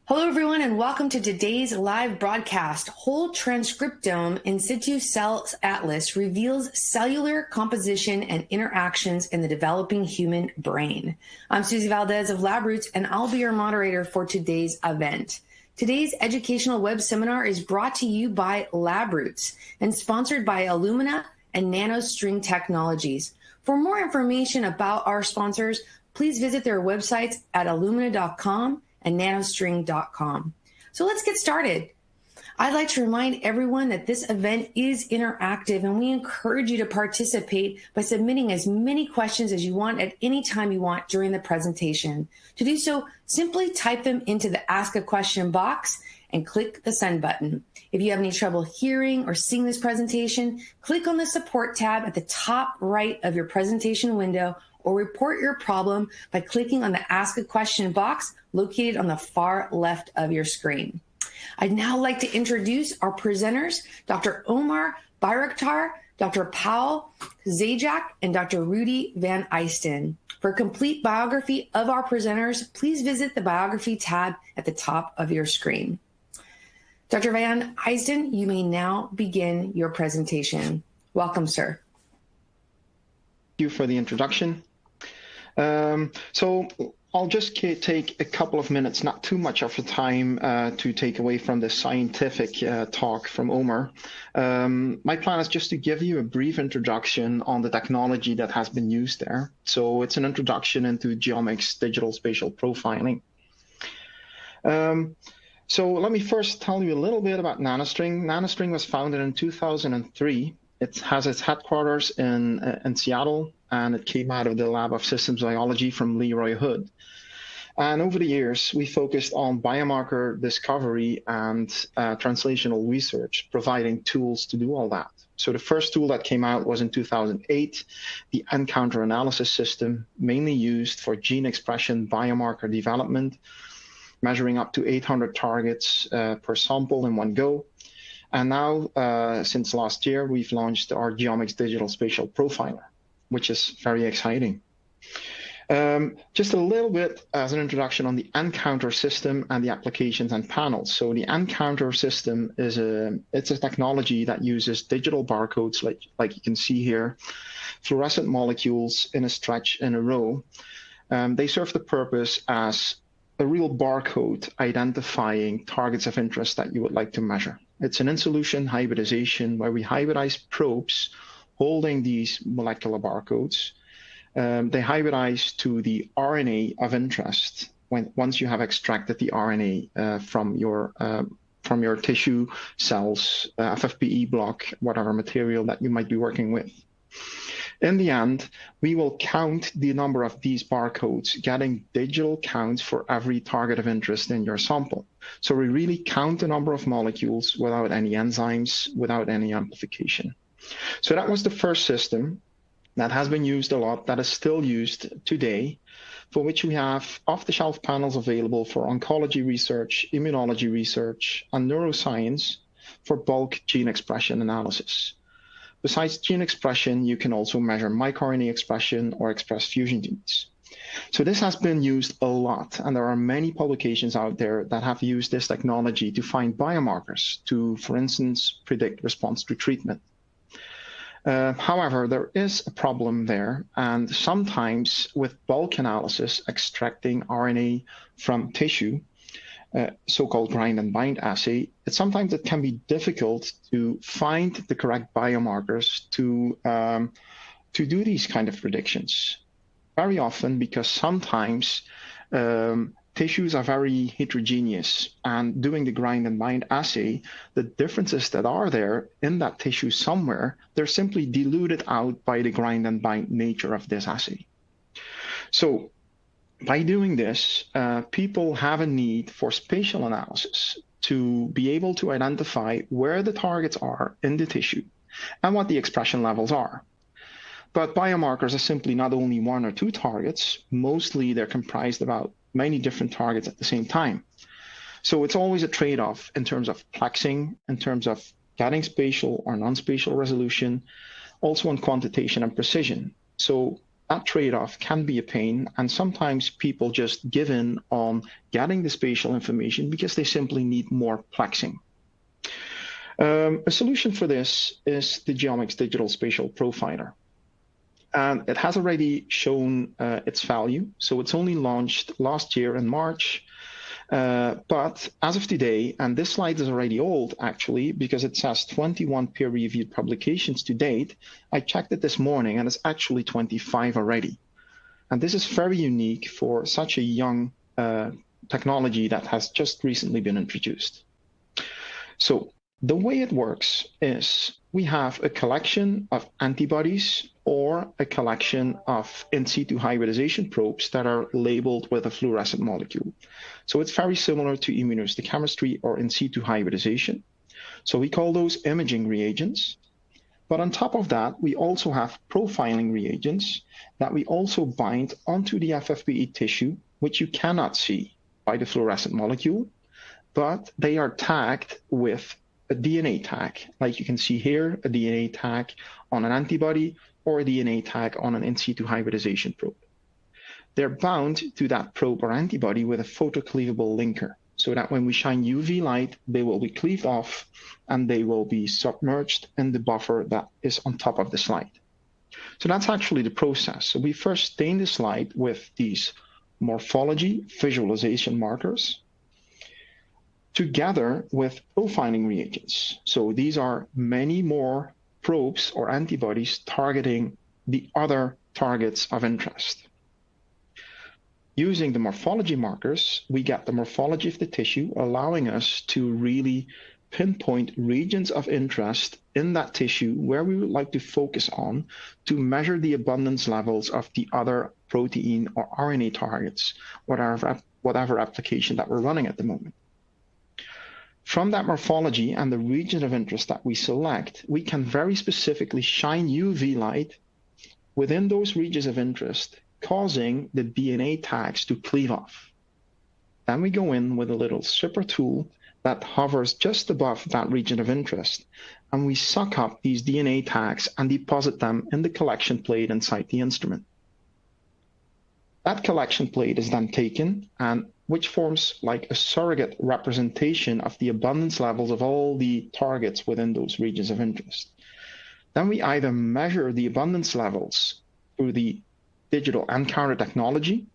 Hello, everyone, and welcome to today's live broadcast. Whole transcriptome in situ cell atlas reveals cellular composition and interactions in the developing human brain. I'm Susie Valdez of LabRoots, and I'll be your moderator for today's event. Today's educational web seminar is brought to you by LabRoots and sponsored by Illumina and Nanostring Technologies. For more information about our sponsors, please visit their websites at illumina.com and nanostring.com. So let's get started. I'd like to remind everyone that this event is interactive, and we encourage you to participate by submitting as many questions as you want at any time you want during the presentation. To do so, simply type them into the Ask a Question box and click the send button. If you have any trouble hearing or seeing this presentation, click on the support tab at the top right of your presentation window, or report your problem by clicking on the Ask a Question box located on the far left of your screen. I'd now like to introduce our presenters, Dr. Omer, Bayraktar, Dr. Pawel Zajac, and Dr. Rudy Van Eijsden. For a complete biography of our presenters, please visit the Biography tab at the top of your screen. Dr. Van Eijsden, you may now begin your presentation. Welcome, sir. Thank you for the introduction. So I'll just take a couple of minutes, not too much of the time to take away from the scientific talk from Omer. My plan is just to give you a brief introduction on the technology that has been used there. So it's an introduction into GeoMx Digital Spatial Profiling. So let me first tell you a little bit about Nanostring. Nanostring was founded in 2003. It has its headquarters in Seattle, and it came out of the Lab of Systems Biology from Leroy Hood. And over the years, we focused on biomarker discovery and translational research, providing tools to do all that. So the first tool that came out was in 2008, the nCounter analysis system, mainly used for gene expression biomarker development, measuring up to 800 targets per sample in one go. And now, since last year, we've launched our GeoMx Digital Spatial Profiler, which is very exciting. Just a little bit as an introduction on the nCounter system and the applications and panels. So the nCounter system is it's a technology that uses digital barcodes, like you can see here, fluorescent molecules in a stretch in a row. They serve the purpose as a real barcode identifying targets of interest that you would like to measure. It's an in-solution hybridization where we hybridize probes holding these molecular barcodes. They hybridize to the RNA of interest once you have extracted the RNA from your tissue cells, FFPE block, whatever material that you might be working with. In the end, we will count the number of these barcodes, getting digital counts for every target of interest in your sample. So we really count the number of molecules without any enzymes, without any amplification. So that was the first system that has been used a lot, that is still used today, for which we have off-the-shelf panels available for oncology research, immunology research, and neuroscience for bulk gene expression analysis. Besides gene expression, you can also measure microRNA expression or express fusion genes. So this has been used a lot, and there are many publications out there that have used this technology to find biomarkers to, for instance, predict response to treatment. However, there is a problem there, and sometimes with bulk analysis, extracting RNA from tissue, so-called grind and bind assay, sometimes it can be difficult to find the correct biomarkers to do these kind of predictions. Very often, because sometimes tissues are very heterogeneous, and doing the grind and bind assay, the differences that are there in that tissue somewhere, they're simply diluted out by the grind and bind nature of this assay. So by doing this, people have a need for spatial analysis to be able to identify where the targets are in the tissue and what the expression levels are. But biomarkers are simply not only one or two targets. Mostly they're comprised about many different targets at the same time. So it's always a trade-off in terms of plexing, in terms of getting spatial or non-spatial resolution, also on quantitation and precision. So that trade-off can be a pain, and sometimes people just give in on getting the spatial information because they simply need more plexing. A solution for this is the GeoMx Digital Spatial Profiler. And it has already shown its value. So it's only launched last year in March. But as of today, and this slide is already old actually, because it says 21 peer-reviewed publications to date. I checked it this morning and it's actually 25 already. And this is very unique for such a young technology that has just recently been introduced. So the way it works is we have a collection of antibodies or a collection of in situ hybridization probes that are labeled with a fluorescent molecule. So it's very similar to immunohistochemistry or in situ hybridization. So we call those imaging reagents. But on top of that, we also have profiling reagents that we also bind onto the FFPE tissue, which you cannot see by the fluorescent molecule, but they are tagged with a DNA tag, like you can see here, a DNA tag on an antibody or a DNA tag on an in situ hybridization probe. They're bound to that probe or antibody with a photocleavable linker, so that when we shine UV light, they will be cleaved off and they will be submerged in the buffer that is on top of the slide. So that's actually the process. So we first stain the slide with these morphology visualization markers, together with profiling reagents. So these are many more probes or antibodies targeting the other targets of interest. Using the morphology markers, we get the morphology of the tissue, allowing us to really pinpoint regions of interest in that tissue where we would like to focus on to measure the abundance levels of the other protein or RNA targets, whatever application that we're running at the moment. From that morphology and the region of interest that we select, we can very specifically shine UV light within those regions of interest, causing the DNA tags to cleave off. Then we go in with a little stripper tool that hovers just above that region of interest, and we suck up these DNA tags and deposit them in the collection plate inside the instrument. That collection plate is then taken, and which forms like a surrogate representation of the abundance levels of all the targets within those regions of interest. Then we either measure the abundance levels through the digital nCounter technology,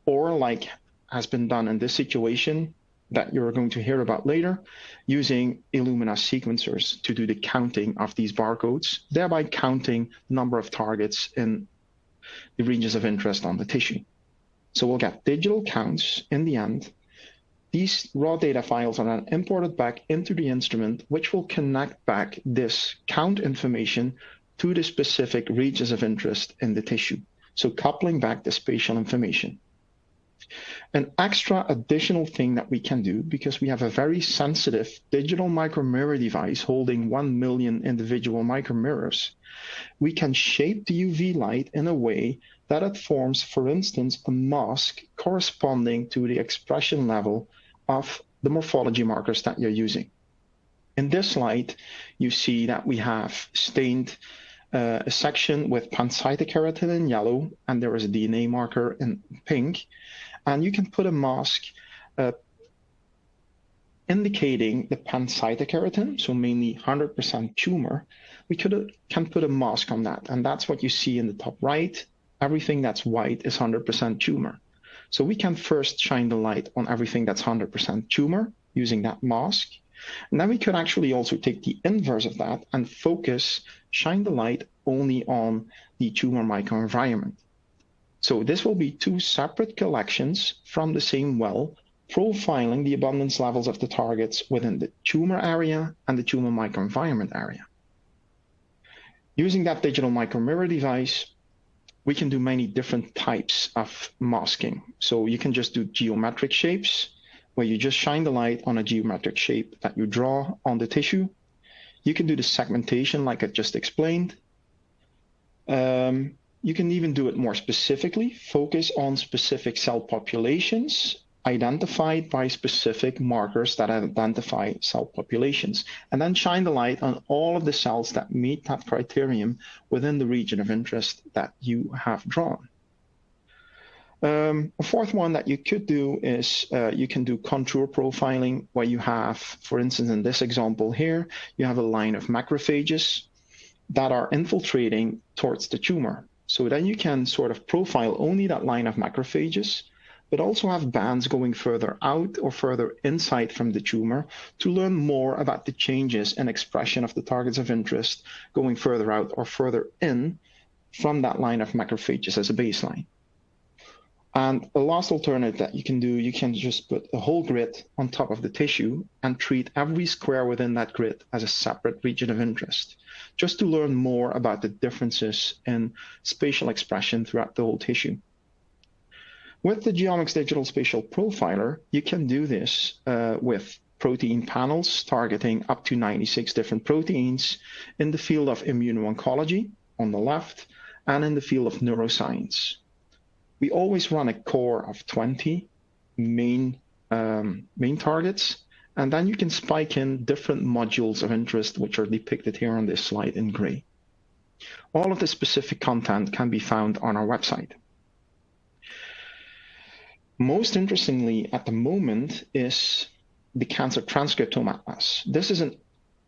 or like has been done in this situation that you're going to hear about later, using Illumina sequencers to do the counting of these barcodes, thereby counting the number of targets in the regions of interest on the tissue. So we'll get digital counts in the end. These raw data files are then imported back into the instrument, which will connect back this count information to the specific regions of interest in the tissue. So coupling back the spatial information. An extra additional thing that we can do, because we have a very sensitive digital micromirror device holding 1 million individual micromirrors, we can shape the UV light in a way that it forms, for instance, a mask corresponding to the expression level of the morphology markers that you're using. In this slide, you see that we have stained a section with pancytokeratin in yellow, and there is a DNA marker in pink. And you can put a mask indicating the pancytokeratin, so mainly 100% tumor. We can put a mask on that, and that's what you see in the top right. Everything that's white is 100% tumor. So we can first shine the light on everything that's 100% tumor using that mask. And then we could actually also take the inverse of that and shine the light only on the tumor microenvironment. So this will be two separate collections from the same well, profiling the abundance levels of the targets within the tumor area and the tumor microenvironment area. Using that digital micromirror device, we can do many different types of masking. So you can just do geometric shapes, where you just shine the light on a geometric shape that you draw on the tissue. You can do the segmentation like I just explained. You can even do it more specifically, focus on specific cell populations identified by specific markers that identify cell populations, and then shine the light on all of the cells that meet that criterion within the region of interest that you have drawn. A fourth one that you could do is you can do contour profiling, where you have, for instance, in this example here, you have a line of macrophages that are infiltrating towards the tumor. So then you can sort of profile only that line of macrophages, but also have bands going further out or further inside from the tumor to learn more about the changes in expression of the targets of interest going further out or further in from that line of macrophages as a baseline. And the last alternative that you can do, you can just put a whole grid on top of the tissue and treat every square within that grid as a separate region of interest, just to learn more about the differences in spatial expression throughout the whole tissue. With the GeoMx Digital Spatial Profiler, you can do this with protein panels targeting up to 96 different proteins in the field of immuno-oncology on the left and in the field of neuroscience. We always run a core of 20 main targets, and then you can spike in different modules of interest, which are depicted here on this slide in gray. All of the specific content can be found on our website. Most interestingly at the moment is the Cancer Transcriptome Atlas. This is an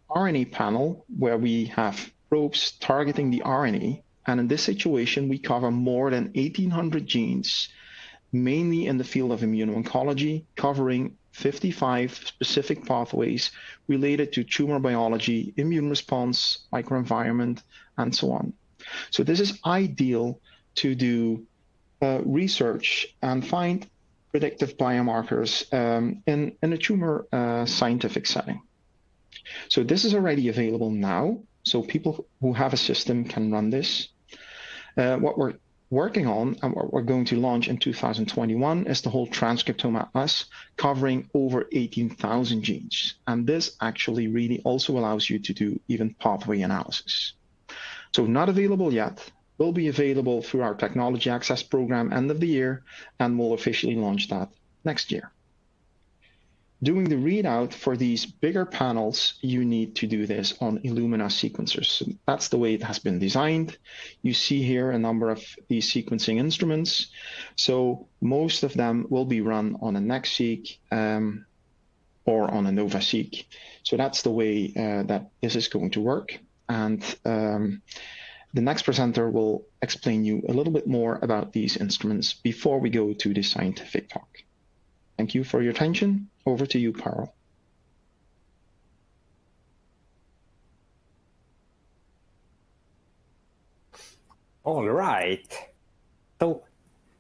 RNA panel where we have probes targeting the RNA. And in this situation, we cover more than 1,800 genes, mainly in the field of immuno-oncology, covering 55 specific pathways related to tumor biology, immune response, microenvironment, and so on. So this is ideal to do research and find predictive biomarkers in a tumor scientific setting. So this is already available now. So people who have a system can run this. What we're working on and what we're going to launch in 2021 is the whole Transcriptome Atlas, covering over 18,000 genes. And this actually really also allows you to do even pathway analysis. So not available yet, will be available through our Technology Access Program end of the year, and we'll officially launch that next year. Doing the readout for these bigger panels, you need to do this on Illumina sequencers. So that's the way it has been designed. You see here a number of these sequencing instruments. So most of them will be run on a NextSeq or on a NovaSeq. So that's the way that this is going to work. And the next presenter will explain you a little bit more about these instruments before we go to the scientific talk. Thank you for your attention. Over to you, Pawel. All right. So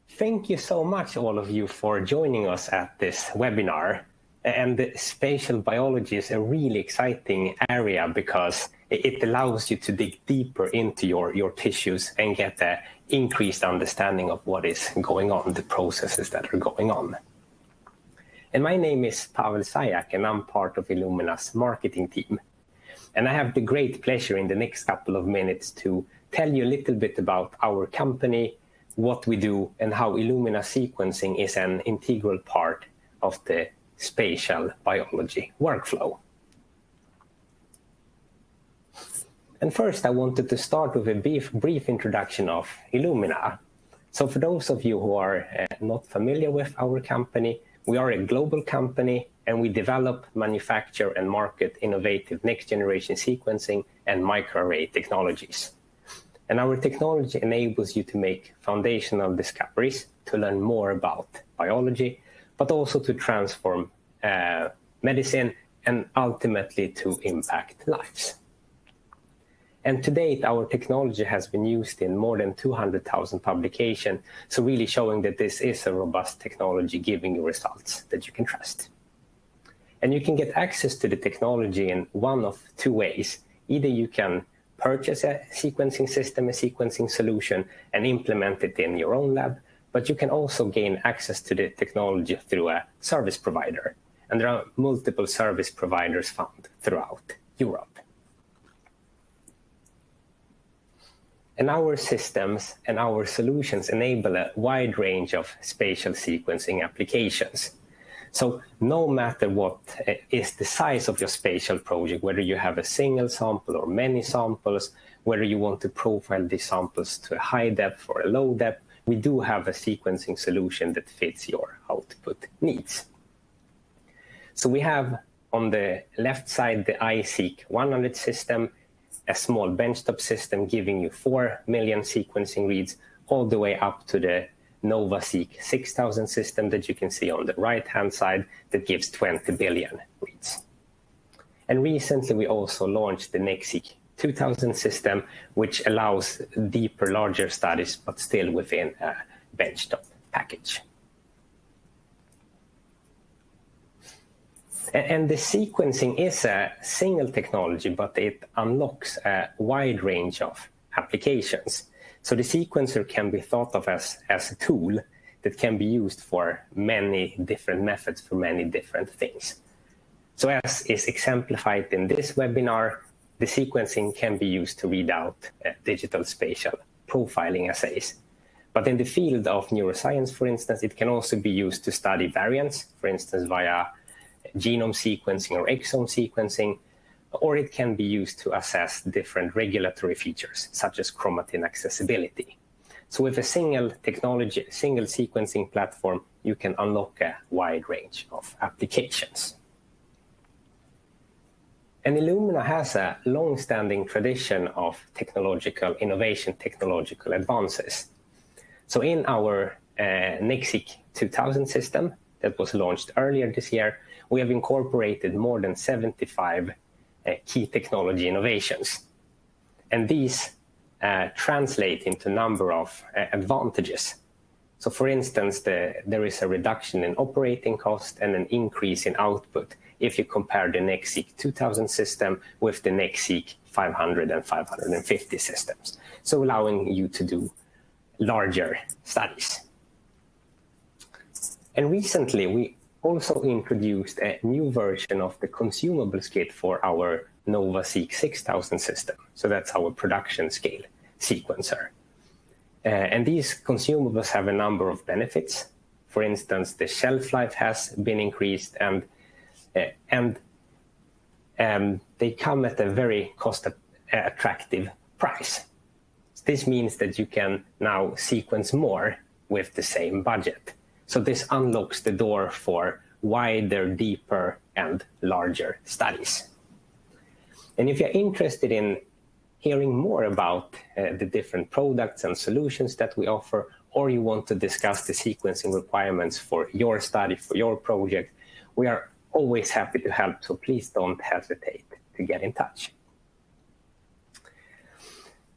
thank you so much, all of you, for joining us at this webinar. And spatial biology is a really exciting area because it allows you to dig deeper into your tissues and get an increased understanding of what is going on, the processes that are going on. And my name is Pawel Zajac, and I'm part of Illumina's marketing team. And I have the great pleasure in the next couple of minutes to tell you a little bit about our company, what we do, and how Illumina sequencing is an integral part of the spatial biology workflow. And first, I wanted to start with a brief introduction of Illumina. So for those of you who are not familiar with our company, we are a global company, and we develop, manufacture, and market innovative next-generation sequencing and microarray technologies. And our technology enables you to make foundational discoveries, to learn more about biology, but also to transform medicine and ultimately to impact lives. And to date, our technology has been used in more than 200,000 publications, so really showing that this is a robust technology giving you results that you can trust. And you can get access to the technology in one of two ways. Either you can purchase a sequencing system, a sequencing solution, and implement it in your own lab, but you can also gain access to the technology through a service provider. And there are multiple service providers found throughout Europe. And our systems and our solutions enable a wide range of spatial sequencing applications. So no matter what is the size of your spatial project, whether you have a single sample or many samples, whether you want to profile these samples to a high depth or a low depth, we do have a sequencing solution that fits your output needs. So we have on the left side the iSeq 100 system, a small benchtop system giving you 4 million sequencing reads, all the way up to the NovaSeq 6000 system that you can see on the right-hand side that gives 20 billion reads. And recently we also launched the NextSeq 2000 system, which allows deeper, larger studies, but still within a benchtop package. And the sequencing is a single technology, but it unlocks a wide range of applications. So the sequencer can be thought of as a tool that can be used for many different methods for many different things. So as is exemplified in this webinar, the sequencing can be used to read out digital spatial profiling assays. But in the field of neuroscience, for instance, it can also be used to study variants, for instance, via genome sequencing or exome sequencing, or it can be used to assess different regulatory features, such as chromatin accessibility. So with a single technology, single sequencing platform, you can unlock a wide range of applications. And Illumina has a long-standing tradition of technological innovation, technological advances. So in our NextSeq 2000 system that was launched earlier this year, we have incorporated more than 75 key technology innovations. And these translate into a number of advantages. So for instance, there is a reduction in operating cost and an increase in output if you compare the NextSeq 2000 system with the NextSeq 500 and 550 systems. So allowing you to do larger studies. And recently, we also introduced a new version of the consumables kit for our NovaSeq 6000 system. So that's our production scale sequencer. And these consumables have a number of benefits. For instance, the shelf life has been increased, and they come at a very cost-attractive price. This means that you can now sequence more with the same budget. So this unlocks the door for wider, deeper, and larger studies. And if you're interested in hearing more about the different products and solutions that we offer, or you want to discuss the sequencing requirements for your study, for your project, we are always happy to help, so please don't hesitate to get in touch.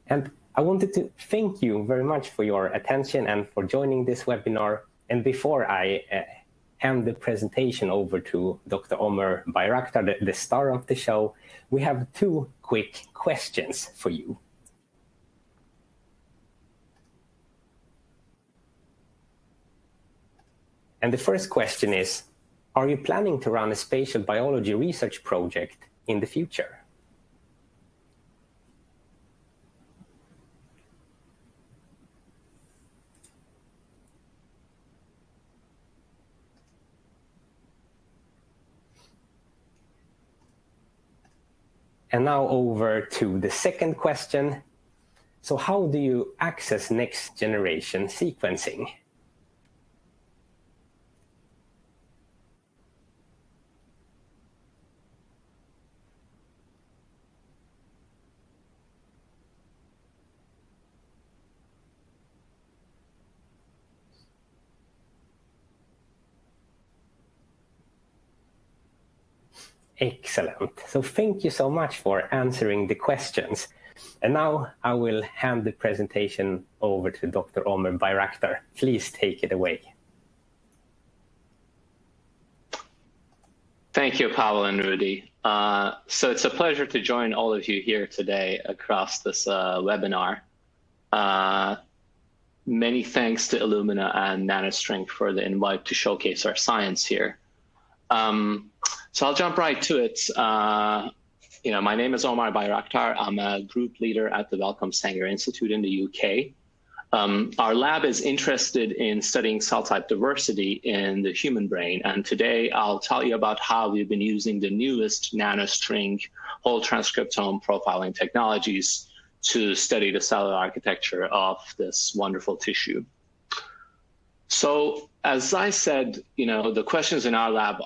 And I wanted to thank you very much for your attention and for joining this webinar. And before I hand the presentation over to Dr. Omer Bayraktar, the star of the show, we have 2 quick questions for you. And the first question is, are you planning to run a spatial biology research project in the future? And now over to the second question. So how do you access next generation sequencing? Excellent. So thank you so much for answering the questions. And now I will hand the presentation over to Dr. Omer Bayraktar. Please take it away. Thank you, Pawel and Rudy. So it's a pleasure to join all of you here today across this webinar. Many thanks to Illumina and Nanostring for the invite to showcase our science here. So I'll jump right to it. My name is Omer Bayraktar. I'm a group leader at the Wellcome Sanger Institute in the UK. Our lab is interested in studying cell type diversity in the human brain, and today I'll tell you about how we've been using the newest nanostring whole transcriptome profiling technologies to study the cellular architecture of this wonderful tissue. So as I said, the questions in our lab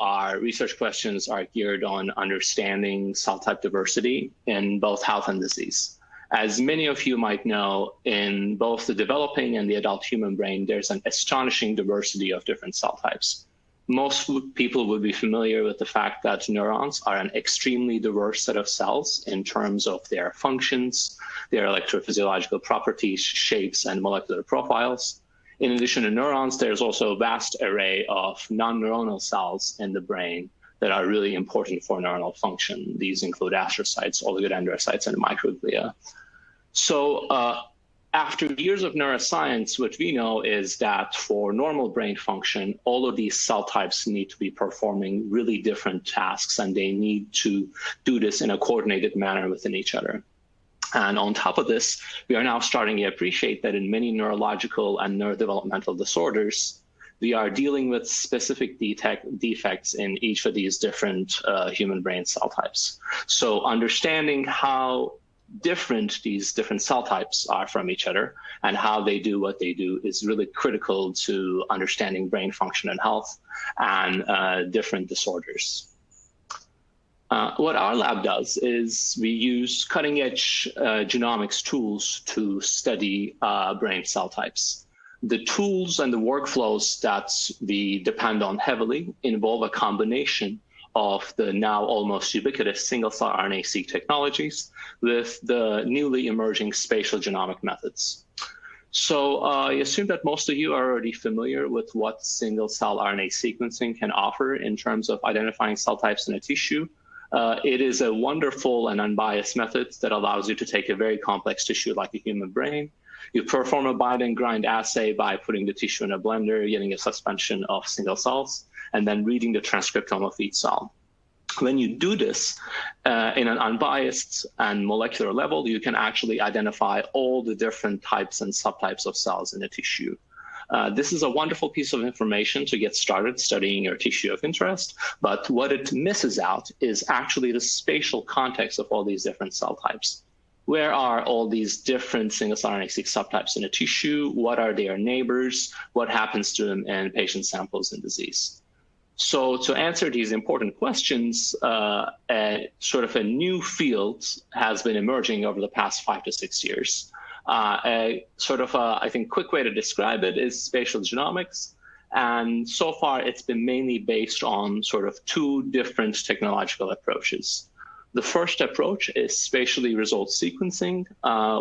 research questions are geared on understanding cell type diversity in both health and disease. As many of you might know, in both the developing and the adult human brain, there's an astonishing diversity of different cell types. Most people would be familiar with the fact that neurons are an extremely diverse set of cells in terms of their functions, their electrophysiological properties, shapes, and molecular profiles. In addition to neurons, there's also a vast array of non-neuronal cells in the brain that are really important for neuronal function. These include astrocytes, oligodendrocytes, and microglia. So after years of neuroscience, what we know is that for normal brain function, all of these cell types need to be performing really different tasks, and they need to do this in a coordinated manner within each other. And on top of this, we are now starting to appreciate that in many neurological and neurodevelopmental disorders, we are dealing with specific defects in each of these different human brain cell types. So understanding how different these different cell types are from each other and how they do what they do is really critical to understanding brain function and health and different disorders. What our lab does is we use cutting-edge genomics tools to study brain cell types. The tools and the workflows that we depend on heavily involve a combination of the now almost ubiquitous single-cell RNA-seq technologies with the newly emerging spatial genomic methods. So I assume that most of you are already familiar with what single-cell RNA sequencing can offer in terms of identifying cell types in a tissue. It is a wonderful and unbiased method that allows you to take a very complex tissue like a human brain. You perform a bind and grind assay by putting the tissue in a blender, getting a suspension of single cells, and then reading the transcriptome of each cell. When you do this in an unbiased and molecular level, you can actually identify all the different types and subtypes of cells in a tissue. This is a wonderful piece of information to get started studying your tissue of interest, but what it misses out is actually the spatial context of all these different cell types. Where are all these different single-cell RNA-seq subtypes in a tissue? What are their neighbors? What happens to them in patient samples in disease? So to answer these important questions, sort of a new field has been emerging over the past 5 to 6 years. I think, quick way to describe it is spatial genomics. And so far, it's been mainly based on sort of 2 different technological approaches. The first approach is spatially resolved sequencing,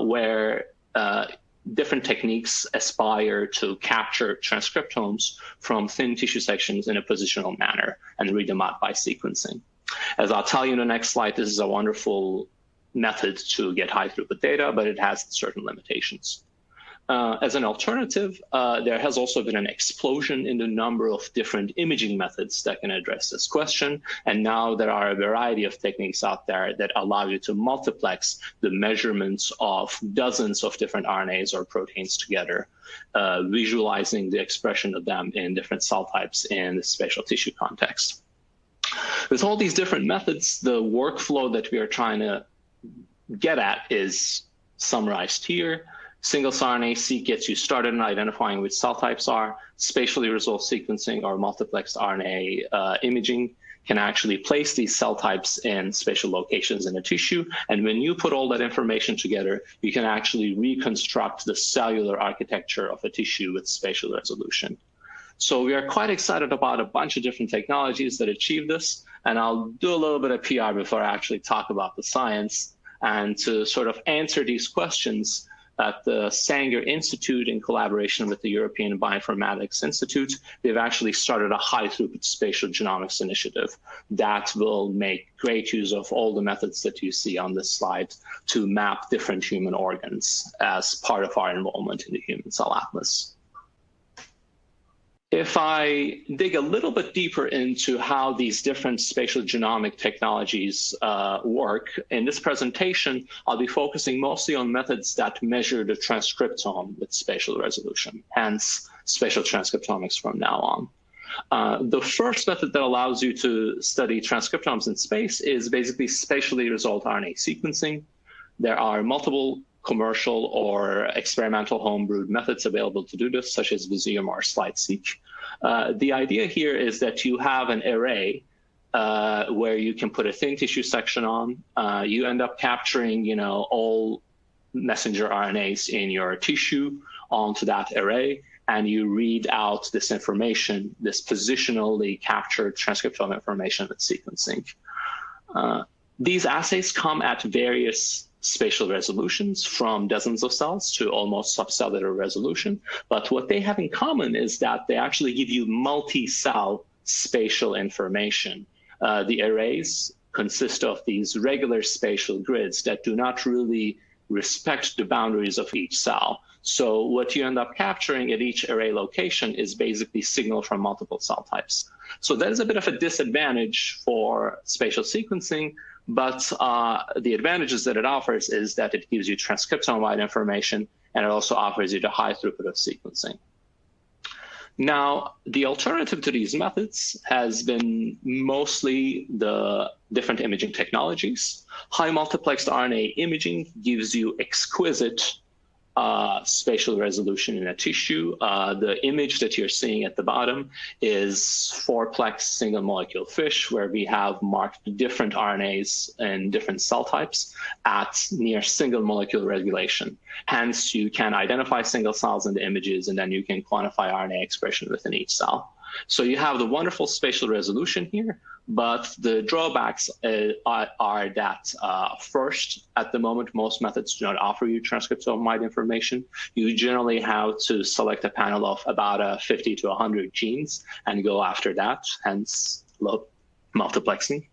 where different techniques aspire to capture transcriptomes from thin tissue sections in a positional manner and read them out by sequencing. As I'll tell you in the next slide, this is a wonderful method to get high throughput data, but it has certain limitations. As an alternative, there has also been an explosion in the number of different imaging methods that can address this question. And now there are a variety of techniques out there that allow you to multiplex the measurements of dozens of different RNAs or proteins together, visualizing the expression of them in different cell types in the spatial tissue context. With all these different methods, the workflow that we are trying to get at is summarized here. Single-cell RNA-seq gets you started in identifying which cell types are. Spatially resolved sequencing or multiplexed RNA imaging can actually place these cell types in spatial locations in a tissue. And when you put all that information together, you can actually reconstruct the cellular architecture of a tissue with spatial resolution. So we are quite excited about a bunch of different technologies that achieve this. And I'll do a little bit of PR before I actually talk about the science. And to sort of answer these questions, at the Sanger Institute, in collaboration with the European Bioinformatics Institute, they've actually started a high-throughput spatial genomics initiative that will make great use of all the methods that you see on this slide to map different human organs as part of our involvement in the Human Cell Atlas. If I dig a little bit deeper into how these different spatial genomic technologies work, in this presentation, I'll be focusing mostly on methods that measure the transcriptome with spatial resolution, hence spatial transcriptomics from now on. The first method that allows you to study transcriptomes in space is basically spatially resolved RNA sequencing. There are multiple commercial or experimental homebrewed methods available to do this, such as Visium or SlideSeq. The idea here is that you have an array where you can put a thin tissue section on. You end up capturing, all messenger RNAs in your tissue onto that array, and you read out this information, this positionally captured transcriptome information with sequencing. These assays come at various spatial resolutions, from dozens of cells to almost subcellular resolution. But what they have in common is that they actually give you multi-cell spatial information. The arrays consist of these regular spatial grids that do not really respect the boundaries of each cell. So what you end up capturing at each array location is basically signal from multiple cell types. So that is a bit of a disadvantage for spatial sequencing, but the advantages that it offers is that it gives you transcriptome-wide information, and it also offers you the high throughput of sequencing. Now, the alternative to these methods has been mostly the different imaging technologies. High multiplexed RNA imaging gives you exquisite spatial resolution in a tissue. The image that you're seeing at the bottom is 4-plex single molecule FISH, where we have marked different RNAs and different cell types at near single molecule regulation. Hence, you can identify single cells in the images, and then you can quantify RNA expression within each cell. So you have the wonderful spatial resolution here, but the drawbacks are that first, at the moment, most methods do not offer you transcriptome-wide information. You generally have to select a panel of about 50 to 100 genes and go after that, hence low multiplexing.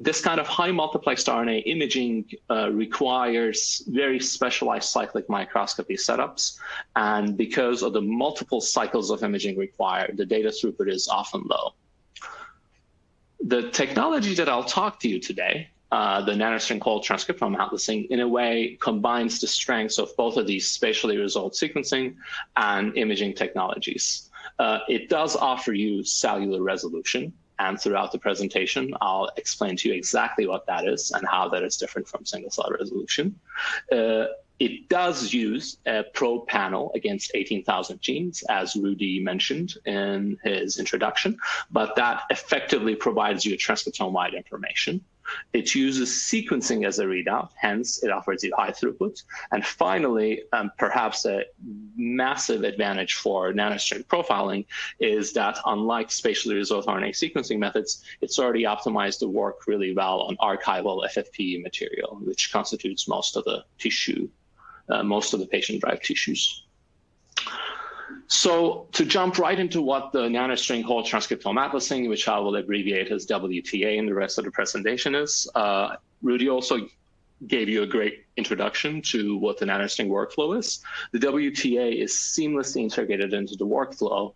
This kind of high multiplexed RNA imaging requires very specialized cyclic microscopy setups. And because of the multiple cycles of imaging required, the data throughput is often low. The technology that I'll talk to you today, the Nanostring whole transcriptome atlasing, in a way combines the strengths of both of these spatially resolved sequencing and imaging technologies. It does offer you cellular resolution, and throughout the presentation, I'll explain to you exactly what that is and how that is different from single cell resolution. It does use a probe panel against 18,000 genes, as Rudy mentioned in his introduction, but that effectively provides you transcriptome-wide information. It uses sequencing as a readout, hence it offers you high throughput. And finally, perhaps a massive advantage for nanostring profiling is that unlike spatially resolved RNA sequencing methods, it's already optimized to work really well on archival FFPE material, which constitutes most of the tissue, most of the patient-derived tissues. So to jump right into what the nanostring whole transcriptome atlasing, which I will abbreviate as WTA in the rest of the presentation, is, Rudy also gave you a great introduction to what the nanostring workflow is. The WTA is seamlessly integrated into the workflow,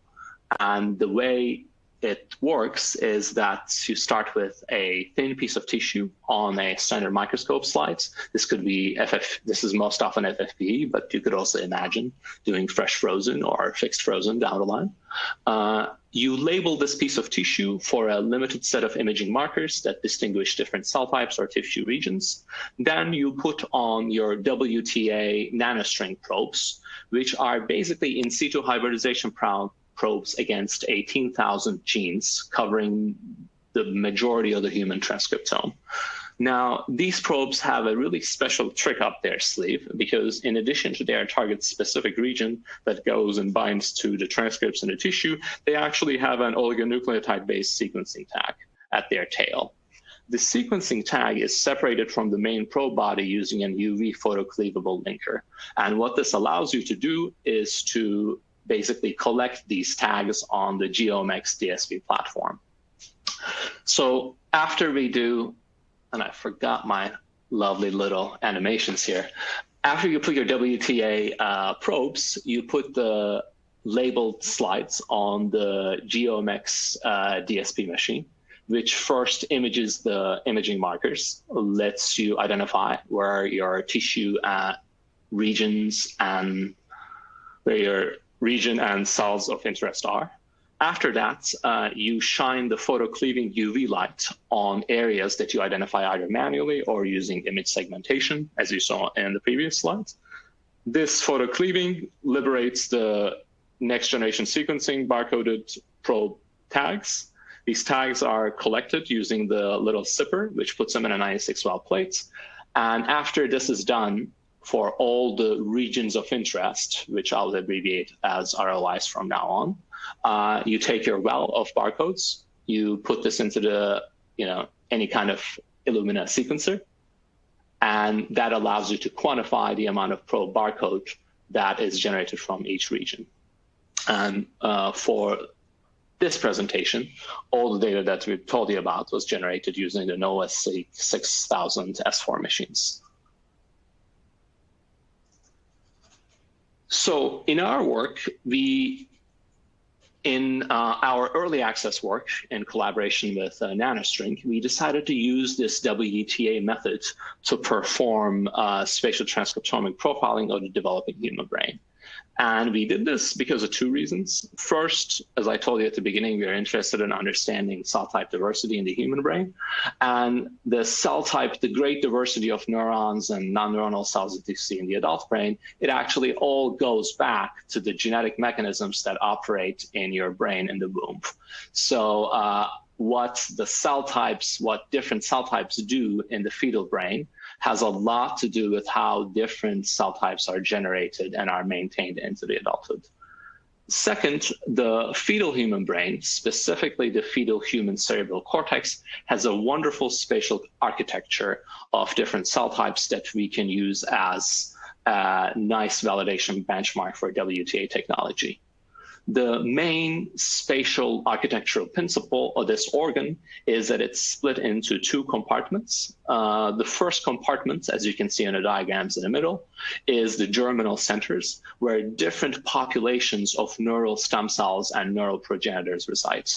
and the way it works is that you start with a thin piece of tissue on a standard microscope slide. This could be this is most often FFPE, but you could also imagine doing fresh frozen or fixed frozen down the line. You label this piece of tissue for a limited set of imaging markers that distinguish different cell types or tissue regions. Then you put on your WTA nanostring probes, which are basically in situ hybridization probes against 18,000 genes covering the majority of the human transcriptome. Now, these probes have a really special trick up their sleeve because in addition to their target-specific region that goes and binds to the transcripts in the tissue, they actually have an oligonucleotide-based sequencing tag at their tail. The sequencing tag is separated from the main probe body using an UV photocleavable linker. And what this allows you to do is to basically collect these tags on the GeoMx DSP platform. So after we do, and I forgot my lovely little animations here. After you put your WTA probes, you put the labeled slides on the GeoMx DSP machine, which first images the imaging markers, lets you identify where your tissue regions and where your region and cells of interest are. After that, you shine the photocleaving UV light on areas that you identify either manually or using image segmentation, as you saw in the previous slides. This photocleaving liberates the next generation sequencing barcoded probe tags. These tags are collected using the little zipper, which puts them in a 96 well plate. And after this is done, for all the regions of interest, which I'll abbreviate as ROIs from now on, you take your well of barcodes, you put this into the, any kind of Illumina sequencer, and that allows you to quantify the amount of probe barcode that is generated from each region. And for this presentation, all the data that we've told you about was generated using the NovaSeq 6000 S4 machines. So in our work, in our early access work in collaboration with Nanostring, we decided to use this WTA method to perform spatial transcriptomic profiling of the developing human brain. And we did this because of two reasons. First, as I told you at the beginning, we are interested in understanding cell type diversity in the human brain. And the cell type, the great diversity of neurons and non-neuronal cells that you see in the adult brain, it actually all goes back to the genetic mechanisms that operate in your brain in the womb. So what different cell types do in the fetal brain has a lot to do with how different cell types are generated and are maintained into the adulthood. Second, the fetal human brain, specifically the fetal human cerebral cortex, has a wonderful spatial architecture of different cell types that we can use as a nice validation benchmark for WTA technology. The main spatial architectural principle of this organ is that it's split into two compartments. The first compartment, as you can see in the diagrams in the middle, is the germinal centers, where different populations of neural stem cells and neural progenitors reside.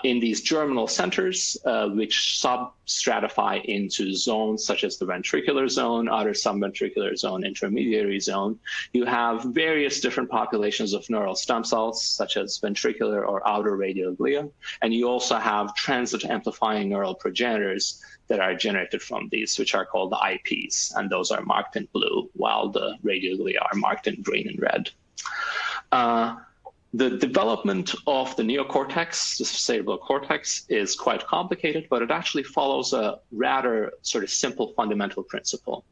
In these germinal centers, which sub-stratify into zones such as the ventricular zone, outer subventricular zone, intermediary zone, you have various different populations of neural stem cells, such as ventricular or outer radial glia, and you also have transit amplifying neural progenitors that are generated from these, which are called the IPs, and those are marked in blue, while the radial glia are marked in green and red. The development of the neocortex, the cerebral cortex, is quite complicated, but it actually follows a rather sort of simple fundamental principle.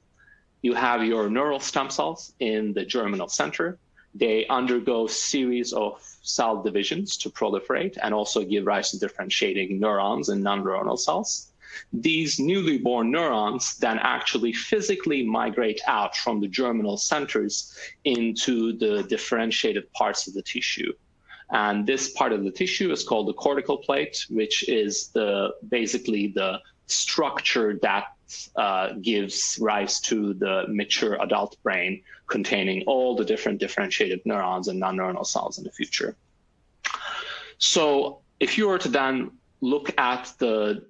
You have your neural stem cells in the germinal center. They undergo series of cell divisions to proliferate and also give rise to differentiating neurons and non-neuronal cells. These newly born neurons then actually physically migrate out from the germinal centers into the differentiated parts of the tissue. And this part of the tissue is called the cortical plate, which is basically the structure that gives rise to the mature adult brain containing all the different differentiated neurons and non-neuronal cells in the future. So if you were to then look at the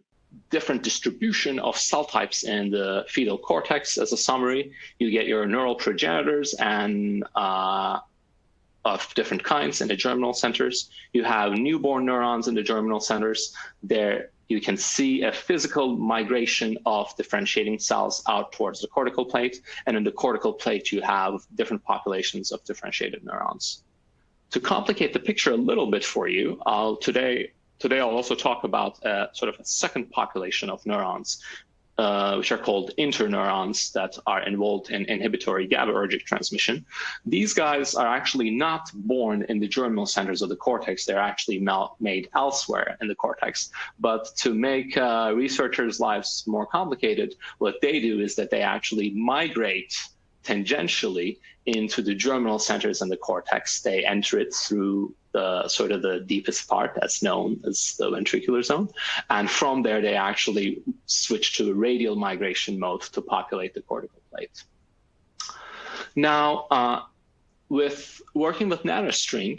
different distribution of cell types in the fetal cortex as a summary, you get your neural progenitors and of different kinds in the germinal centers. You have newborn neurons in the germinal centers. There you can see a physical migration of differentiating cells out towards the cortical plate. And in the cortical plate, you have different populations of differentiated neurons. To complicate the picture a little bit for you, Today I'll also talk about sort of a second population of neurons, which are called interneurons that are involved in inhibitory GABAergic transmission. These guys are actually not born in the germinal centers of the cortex. They're actually made elsewhere in the cortex. But to make researchers' lives more complicated, what they do is that they actually migrate tangentially into the germinal centers in the cortex. They enter it through the sort of the deepest part that's known as the ventricular zone. And from there, they actually switch to a radial migration mode to populate the cortical plate. Now, with working with Nanostring,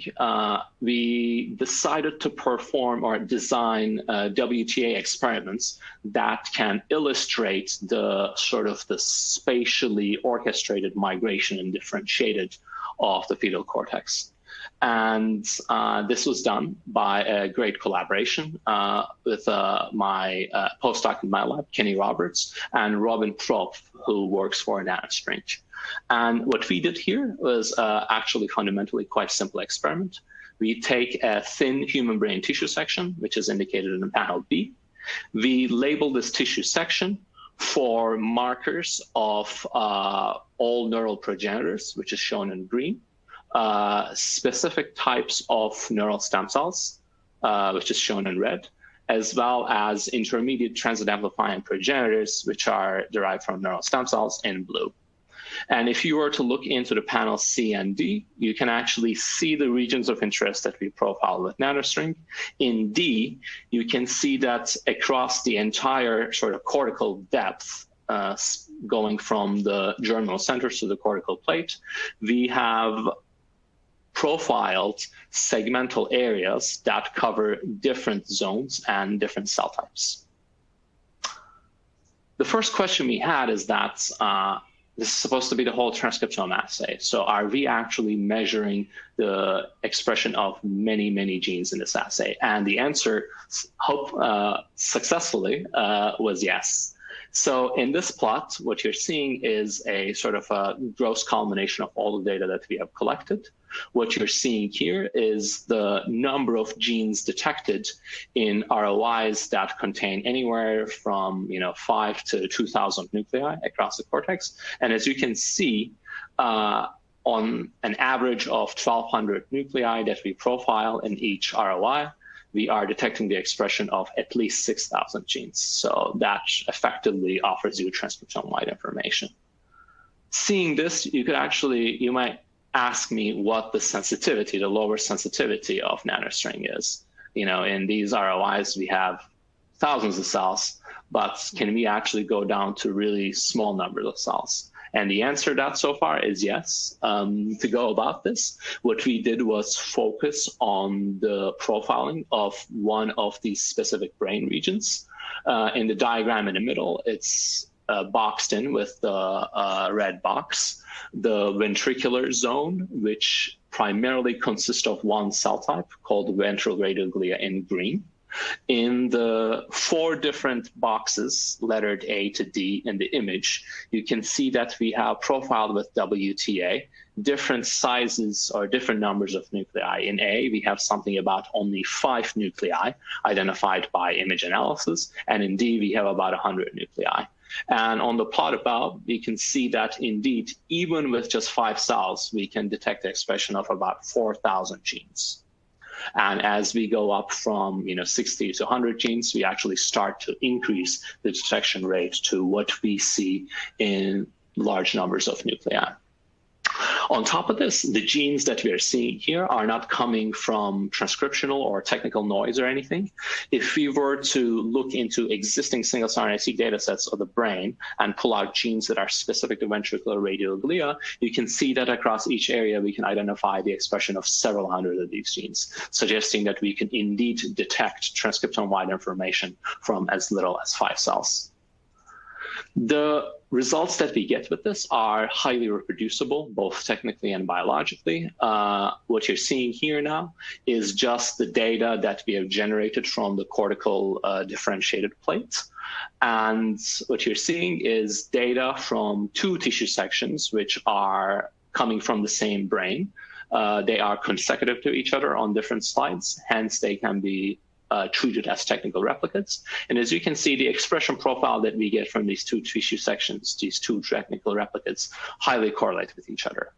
we decided to perform or design WTA experiments that can illustrate the sort of the spatially orchestrated migration and differentiated of the fetal cortex. And this was done by a great collaboration with my postdoc in my lab, Kenny Roberts, and Robin Tropf, who works for Nanostring. And what we did here was actually fundamentally quite simple experiment. We take a thin human brain tissue section, which is indicated in panel B. We label this tissue section for markers of all neural progenitors, which is shown in green, specific types of neural stem cells, which is shown in red, as well as intermediate transit amplifying progenitors, which are derived from neural stem cells in blue. And if you were to look into the panel C and D, you can actually see the regions of interest that we profile with Nanostring. In D, you can see that across the entire sort of cortical depth, going from the germinal centers to the cortical plate, we have profiled segmental areas that cover different zones and different cell types. The first question we had is that this is supposed to be the whole transcriptome assay. So are we actually measuring the expression of many, many genes in this assay? And the answer, successfully, was yes. So in this plot, what you're seeing is a sort of a gross culmination of all the data that we have collected. What you're seeing here is the number of genes detected in ROIs that contain anywhere from 5 to 2,000 nuclei across the cortex. And as you can see, on an average of 1,200 nuclei that we profile in each ROI, we are detecting the expression of at least 6,000 genes. So that effectively offers you transcriptome-wide information. Seeing this, you might ask me what the sensitivity, the lower sensitivity of Nanostring is. In these ROIs, we have thousands of cells, but can we actually go down to really small numbers of cells? And the answer to that so far is yes. To go about this, what we did was focus on the profiling of one of these specific brain regions. In the diagram in the middle, it's boxed in with the red box, the ventricular zone, which primarily consists of one cell type called ventral radioglia in green. In the 4 different boxes, lettered A to D in the image, you can see that we have profiled with WTA different sizes or different numbers of nuclei. In A, we have something about only 5 nuclei identified by image analysis, and in D, we have about 100 nuclei. And on the plot above, you can see that indeed, even with just 5 cells, we can detect the expression of about 4,000 genes. And as we go up from 60 to 100 genes, we actually start to increase the detection rate to what we see in large numbers of nuclei. On top of this, the genes that we are seeing here are not coming from transcriptional or technical noise or anything. If we were to look into existing single-cell RNA-seq data sets of the brain and pull out genes that are specific to ventricular radioglia, you can see that across each area, we can identify the expression of several hundred of these genes, suggesting that we can indeed detect transcriptome-wide information from as little as 5 cells. The results that we get with this are highly reproducible, both technically and biologically. What you're seeing here now is just the data that we have generated from the cortical differentiated plate. And what you're seeing is data from 2 tissue sections, which are coming from the same brain. They are consecutive to each other on different slides, hence they can be treated as technical replicates. And as you can see, the expression profile that we get from these 2 tissue sections, these 2 technical replicates, highly correlate with each other.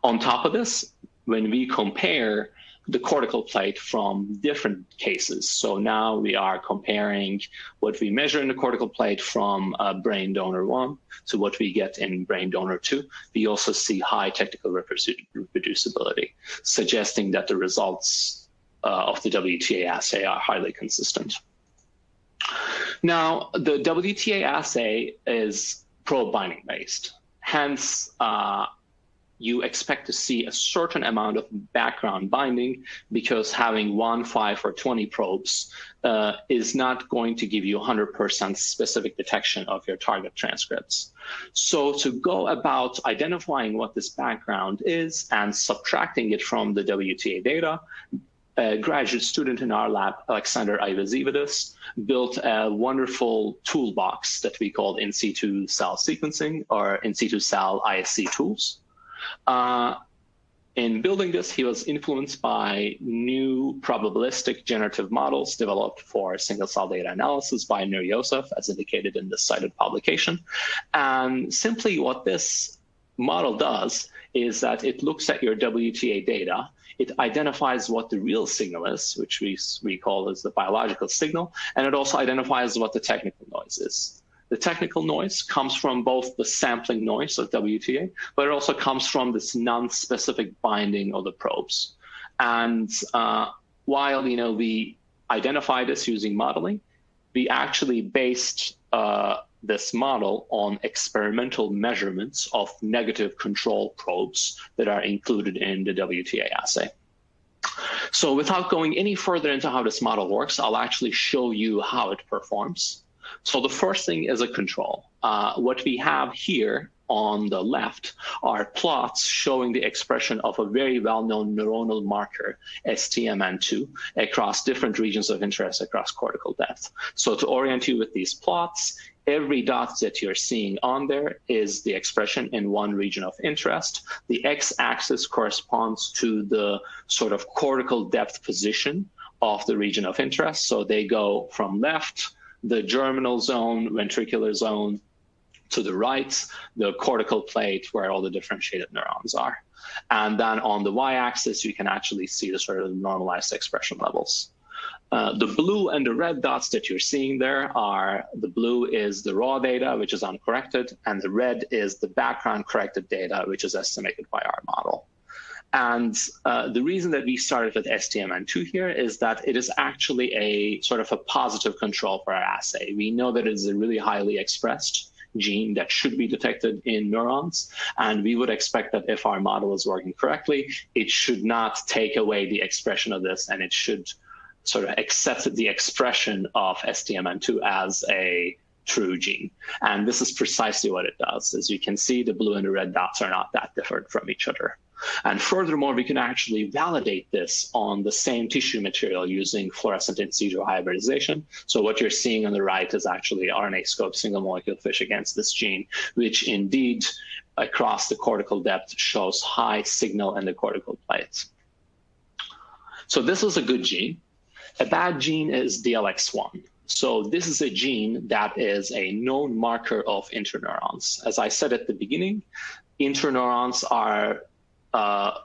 On top of this, when we compare the cortical plate from different cases, so now we are comparing what we measure in the cortical plate from brain donor 1 to what we get in brain donor 2, we also see high technical reproducibility, suggesting that the results of the WTA assay are highly consistent. Now, the WTA assay is probe binding based. Hence, you expect to see a certain amount of background binding, because having 1, 5, or 20 probes is not going to give you 100% specific detection of your target transcripts. So to go about identifying what this background is and subtracting it from the WTA data, a graduate student in our lab, Alexander Ivazivadis, built a wonderful toolbox that we called in situ cell sequencing, or in situ cell ISC tools. In building this, he was influenced by new probabilistic generative models developed for single-cell data analysis by Nur Yosef, as indicated in the cited publication. And simply what this model does is that it looks at your WTA data. It identifies what the real signal is, which we call as the biological signal, and it also identifies what the technical noise is. The technical noise comes from both the sampling noise of WTA, but it also comes from this non-specific binding of the probes. And while we identify this using modeling, we actually based this model on experimental measurements of negative control probes that are included in the WTA assay. So without going any further into how this model works, I'll actually show you how it performs. So the first thing is a control. What we have here on the left are plots showing the expression of a very well-known neuronal marker, STMN2, across different regions of interest across cortical depth. So to orient you with these plots, every dot that you're seeing on there is the expression in one region of interest. The x-axis corresponds to the sort of cortical depth position of the region of interest. So they go from left, the germinal zone, ventricular zone, to the right, the cortical plate where all the differentiated neurons are. And then on the y-axis, you can actually see the sort of normalized expression levels. The blue and the red dots that you're seeing there are, the blue is the raw data, which is uncorrected, and the red is the background corrected data, which is estimated by our model. And the reason that we started with STMN2 here is that it is actually a sort of a positive control for our assay. We know that it is a really highly expressed gene that should be detected in neurons. And we would expect that if our model is working correctly, it should not take away the expression of this, and it should sort of accept the expression of STMN2 as a true gene. And this is precisely what it does. As you can see, the blue and the red dots are not that different from each other. And furthermore, we can actually validate this on the same tissue material using fluorescent in situ hybridization. So what you're seeing on the right is actually RNA-seq single molecule fish against this gene, which indeed across the cortical depth shows high signal in the cortical plate. So this was a good gene. A bad gene is DLX1. So this is a gene that is a known marker of interneurons. As I said at the beginning, interneurons are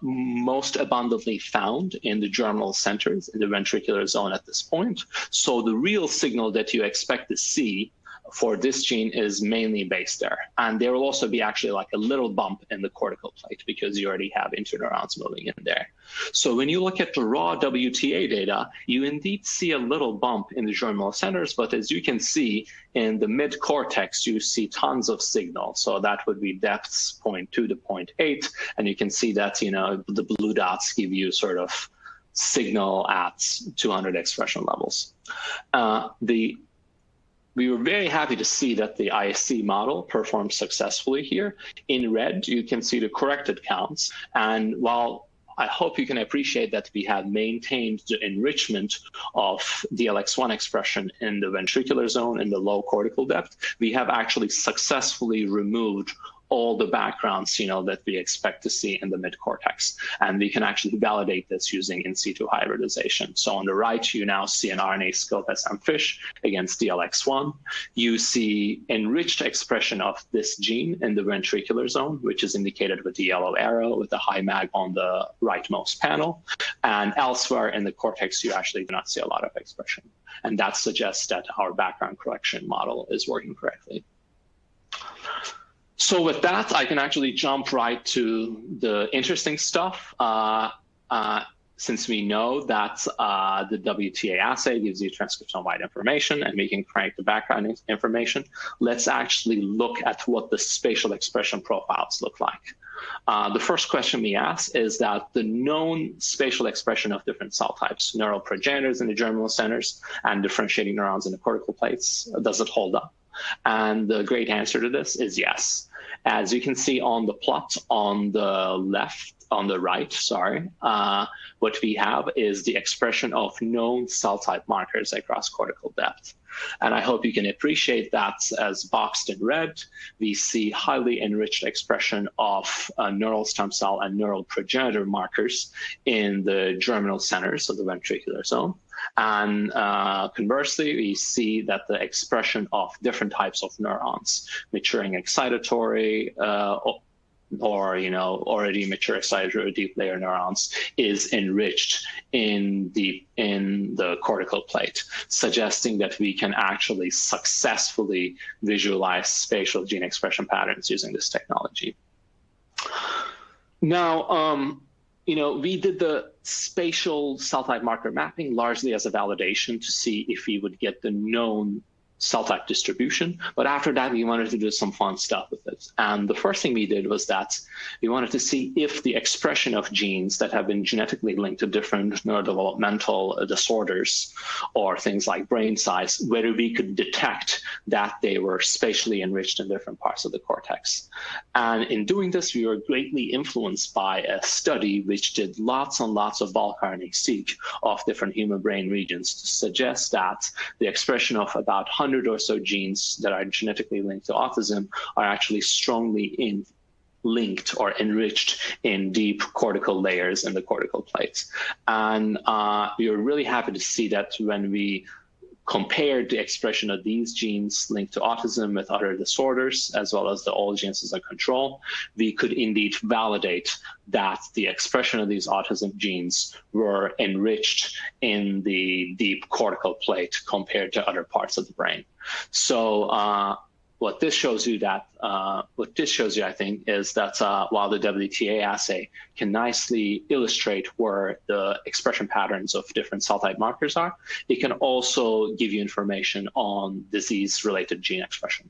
most abundantly found in the germinal centers in the ventricular zone at this point. So the real signal that you expect to see for this gene is mainly based there. And there will also be actually like a little bump in the cortical plate because you already have interneurons moving in there. So when you look at the raw WTA data, you indeed see a little bump in the germinal centers, but as you can see in the mid-cortex, you see tons of signal. So that would be depths 0.2 to 0.8. And you can see that, you know, the blue dots give you sort of signal at 200 expression levels. We were very happy to see that the ISC model performed successfully here. In red, you can see the corrected counts. And while I hope you can appreciate that we have maintained the enrichment of DLX1 expression in the ventricular zone in the low cortical depth, we have actually successfully removed all the backgrounds, you know, that we expect to see in the mid-cortex. And we can actually validate this using in situ hybridization. So on the right, you now see an RNA-seq SM fish against DLX1. You see enriched expression of this gene in the ventricular zone, which is indicated with the yellow arrow with the high mag on the rightmost panel. And elsewhere in the cortex, you actually do not see a lot of expression. And that suggests that our background correction model is working correctly. So with that, I can actually jump right to the interesting stuff. since we know that the WTA assay gives you transcriptome-wide information and we can crank the background information, let's actually look at what the spatial expression profiles look like. The first question we ask is that the known spatial expression of different cell types, neural progenitors in the germinal centers and differentiating neurons in the cortical plates, does it hold up? And the great answer to this is yes. As you can see on the plot on the right, what we have is the expression of known cell type markers across cortical depth. And I hope you can appreciate that as boxed in red, we see highly enriched expression of neural stem cell and neural progenitor markers in the germinal centers of the ventricular zone. And conversely, we see that the expression of different types of neurons, maturing excitatory or already mature excitatory deep layer neurons, is enriched in the cortical plate, suggesting that we can actually successfully visualize spatial gene expression patterns using this technology. Now, we did the spatial cell type marker mapping largely as a validation to see if we would get the known cell type distribution, but after that we wanted to do some fun stuff with it. And the first thing we did was that we wanted to see if the expression of genes that have been genetically linked to different neurodevelopmental disorders or things like brain size, whether we could detect that they were spatially enriched in different parts of the cortex. And in doing this, we were greatly influenced by a study which did lots and lots of bulk RNA-Seq of different human brain regions to suggest that the expression of about 100 or so genes that are genetically linked to autism are actually strongly linked or enriched in deep cortical layers in the cortical plates. And we were really happy to see that when we compared the expression of these genes linked to autism with other disorders, as well as the old genes as a control, we could indeed validate that the expression of these autism genes were enriched in the deep cortical plate compared to other parts of the brain. So what this shows you, I think, is that while the WTA assay can nicely illustrate where the expression patterns of different cell type markers are, it can also give you information on disease-related gene expression.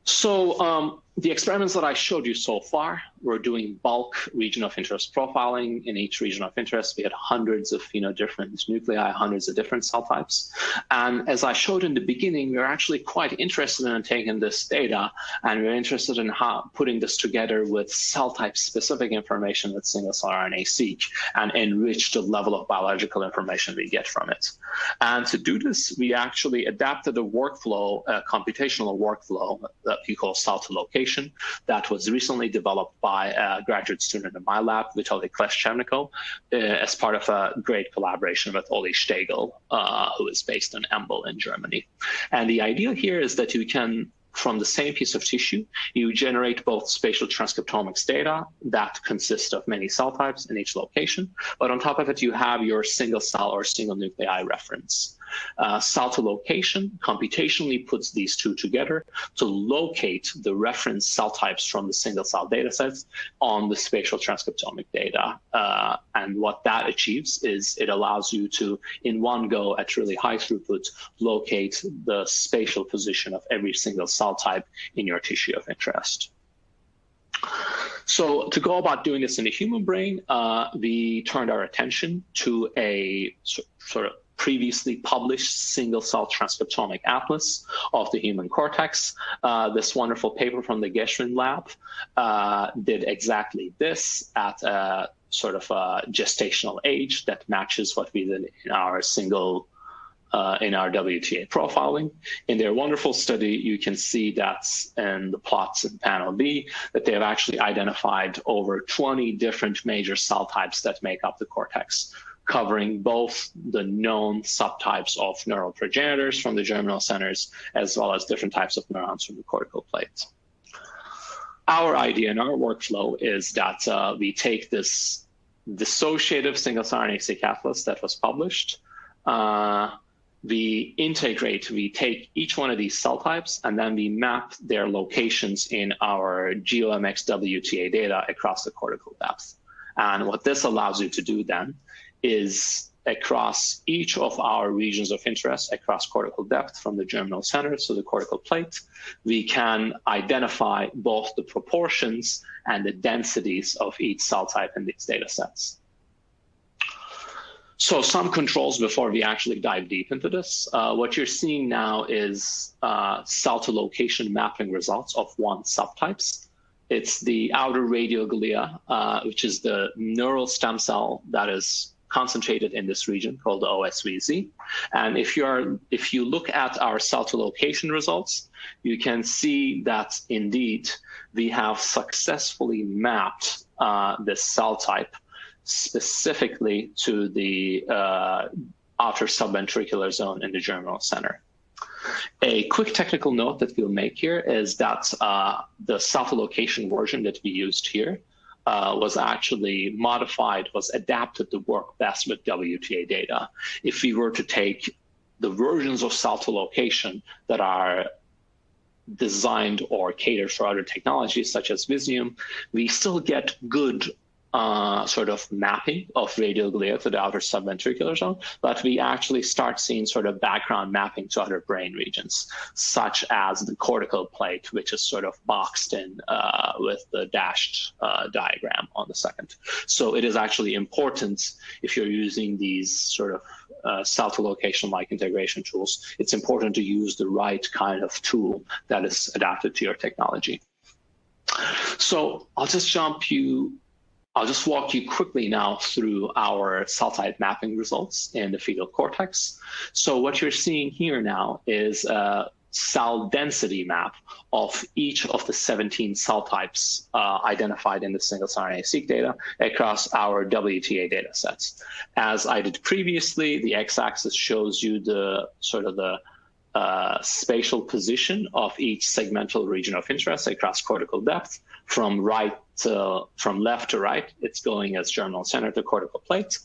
So the experiments that I showed you so far, we're doing bulk region of interest profiling. In each region of interest, we had hundreds of different nuclei, hundreds of different cell types. And as I showed in the beginning, we're actually quite interested in taking this data, and we're interested in putting this together with cell type specific information with single-cell RNA-Seq and enrich the level of biological information we get from it. And to do this, we actually adapted a workflow, a computational workflow that we call cell-to-location, that was recently developed by a graduate student in my lab, Vitaly Kleshchevnikov, as part of a great collaboration with Oli Stegel, who is based in Embel in Germany. And the idea here is that you can, from the same piece of tissue, you generate both spatial transcriptomics data that consist of many cell types in each location, but on top of it, you have your single cell or single nuclei reference. Cell-to-location computationally puts these two together to locate the reference cell types from the single cell data sets on the spatial transcriptomic data. And what that achieves is it allows you to, in one go at really high throughput, locate the spatial position of every single cell type in your tissue of interest. So to go about doing this in the human brain, we turned our attention to a sort of previously published single-cell transcriptomic atlas of the human cortex. This wonderful paper from the Geschwind lab did exactly this at a sort of a gestational age that matches what we did in our in our WTA profiling. In their wonderful study, you can see that in the plots in panel B, that they have actually identified over 20 different major cell types that make up the cortex, covering both the known subtypes of neural progenitors from the germinal centers, as well as different types of neurons from the cortical plates. Our idea in our workflow is that we take this dissociative single-cell RNA-Seq atlas that was published, we take each one of these cell types, and then we map their locations in our GeoMx WTA data across the cortical depth. And what this allows you to do then is across each of our regions of interest, across cortical depth from the germinal center to the cortical plate, we can identify both the proportions and the densities of each cell type in these data sets. So some controls before we actually dive deep into this. What you're seeing now is cell to location mapping results of one subtypes. It's the outer radioglia, which is the neural stem cell that is concentrated in this region called the OSVZ. And if you look at our cell to location results, you can see that indeed we have successfully mapped this cell type specifically to the outer subventricular zone in the germinal center. A quick technical note that we'll make here is that the cell to location version that we used here was actually modified, was adapted to work best with WTA data. If we were to take the versions of cell to location that are designed or catered for other technologies such as Visium, we still get good sort of mapping of radioglia to the outer subventricular zone, but we actually start seeing sort of background mapping to other brain regions, such as the cortical plate, which is sort of boxed in with the dashed diagram on the second. So it is actually important if you're using these sort of cell to location-like integration tools, it's important to use the right kind of tool that is adapted to your technology. So I'll just walk you quickly now through our cell type mapping results in the fetal cortex. So what you're seeing here now is a cell density map of each of the 17 cell types identified in the single-cell RNA-seq data across our WTA data sets. As I did previously, the x-axis shows you the sort of the spatial position of each segmental region of interest across cortical depth. From left to right, it's going as germinal center to cortical plate.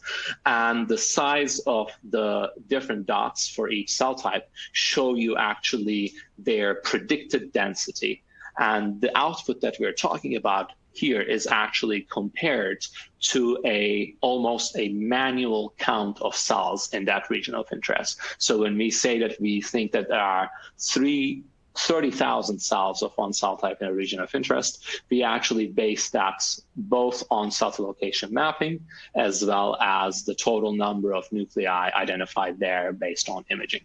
And the size of the different dots for each cell type show you actually their predicted density. And the output that we're talking about here is actually compared to almost a manual count of cells in that region of interest. So when we say that we think that there are 30,000 cells of one cell type in a region of interest, we actually base that both on cell to location mapping as well as the total number of nuclei identified there based on imaging.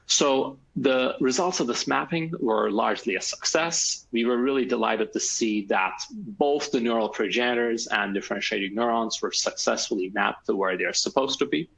So the results of this mapping were largely a success. We were really delighted to see that both the neural progenitors and differentiating neurons were successfully mapped to where they're supposed to be.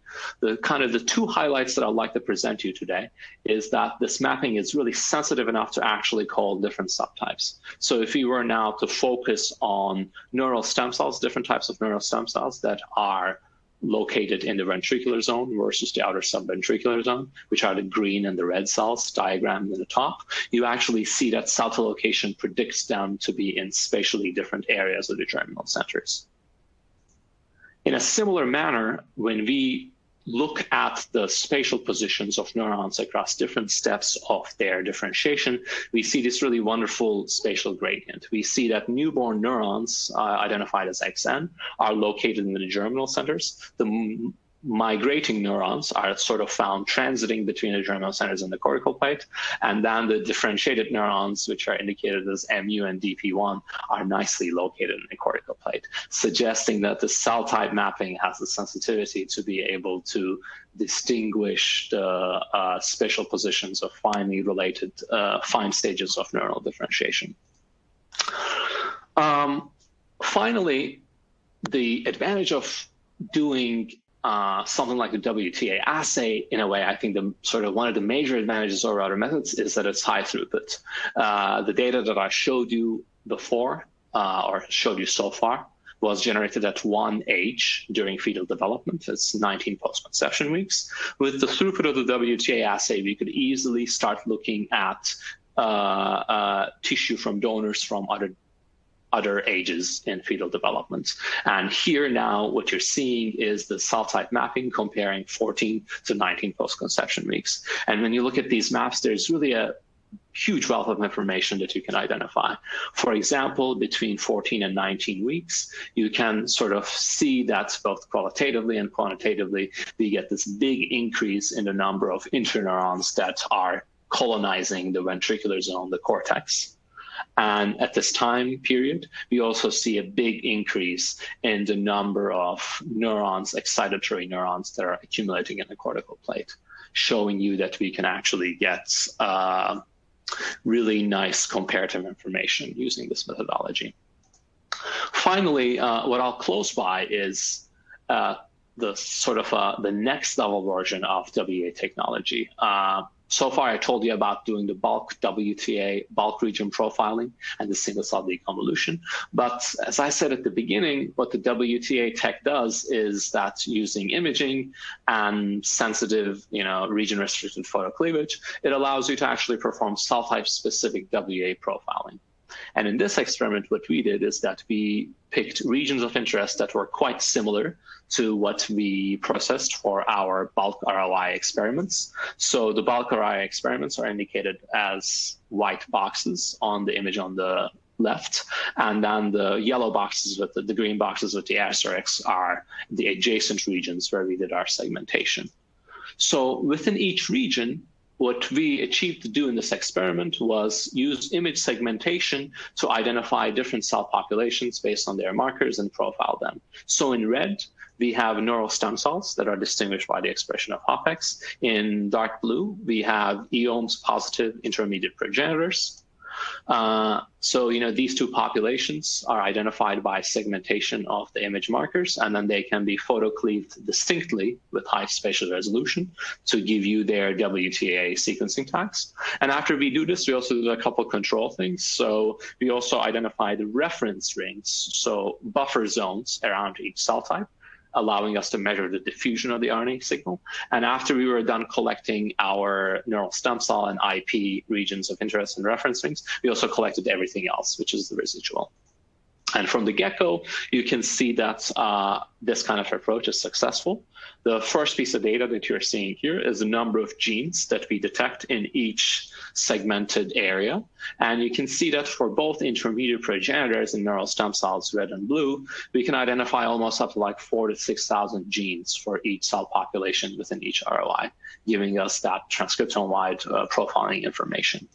The two highlights that I'd like to present you today is that this mapping is really sensitive enough to actually call different subtypes. So if we were now to focus on neural stem cells, different types of neural stem cells that are located in the ventricular zone versus the outer subventricular zone, which are the green and the red cells diagrammed in the top, you actually see that cell to location predicts them to be in spatially different areas of the germinal centers. In a similar manner, when we look at the spatial positions of neurons across different steps of their differentiation, we see this really wonderful spatial gradient. We see that newborn neurons, identified as XN, are located in the germinal centers. The migrating neurons are sort of found transiting between the germinal centers and the cortical plate. And then the differentiated neurons, which are indicated as MU and DP1, are nicely located in the cortical plate, suggesting that the cell type mapping has the sensitivity to be able to distinguish the spatial positions of finely related fine stages of neural differentiation. Finally, the advantage of doing something like a WTA assay, in a way, I think one of the major advantages over other methods is that it's high throughput. The data that I showed you before, or showed you so far, was generated at 1 age during fetal development. It's 19 post-conception weeks. With the throughput of the WTA assay, we could easily start looking at tissue from donors from other ages in fetal development. And here now, what you're seeing is the cell type mapping comparing 14 to 19 post-conception weeks. And when you look at these maps, there's really a huge wealth of information that you can identify. For example, between 14 and 19 weeks, you can sort of see that both qualitatively and quantitatively, we get this big increase in the number of interneurons that are colonizing the ventricular zone, the cortex. And at this time period, we also see a big increase in the number of neurons, excitatory neurons, that are accumulating in the cortical plate, showing you that we can actually get really nice comparative information using this methodology. Finally, what I'll close by is the sort of the next level version of WTA technology. So far, I told you about doing the bulk WTA, bulk region profiling, and the single-cell deconvolution. But as I said at the beginning, what the WTA tech does is that using imaging and sensitive, region-restricted photocleavage, it allows you to actually perform cell type-specific WTA profiling. And in this experiment, what we did is that we picked regions of interest that were quite similar to what we processed for our bulk ROI experiments. So the bulk ROI experiments are indicated as white boxes on the image on the left, and then the yellow boxes with the green boxes with the asterisks are the adjacent regions where we did our segmentation. So within each region, what we achieved to do in this experiment was use image segmentation to identify different cell populations based on their markers and profile them. So in red, we have neural stem cells that are distinguished by the expression of HOPEX. In dark blue, we have EOMs positive intermediate progenitors. So, these two populations are identified by segmentation of the image markers, and then they can be photocleaved distinctly with high spatial resolution to give you their WTA sequencing tags. And after we do this, we also do a couple control things. So we also identify the reference rings, so buffer zones around each cell type, allowing us to measure the diffusion of the RNA signal. And after we were done collecting our neural stem cell and IP regions of interest and reference rings, we also collected everything else, which is the residual. And from the get-go, you can see that this kind of approach is successful. The first piece of data that you're seeing here is the number of genes that we detect in each segmented area. And you can see that for both intermediate progenitors and neural stem cells, red and blue, we can identify almost up to like 4,000 to 6,000 genes for each cell population within each ROI, giving us that transcriptome-wide profiling information.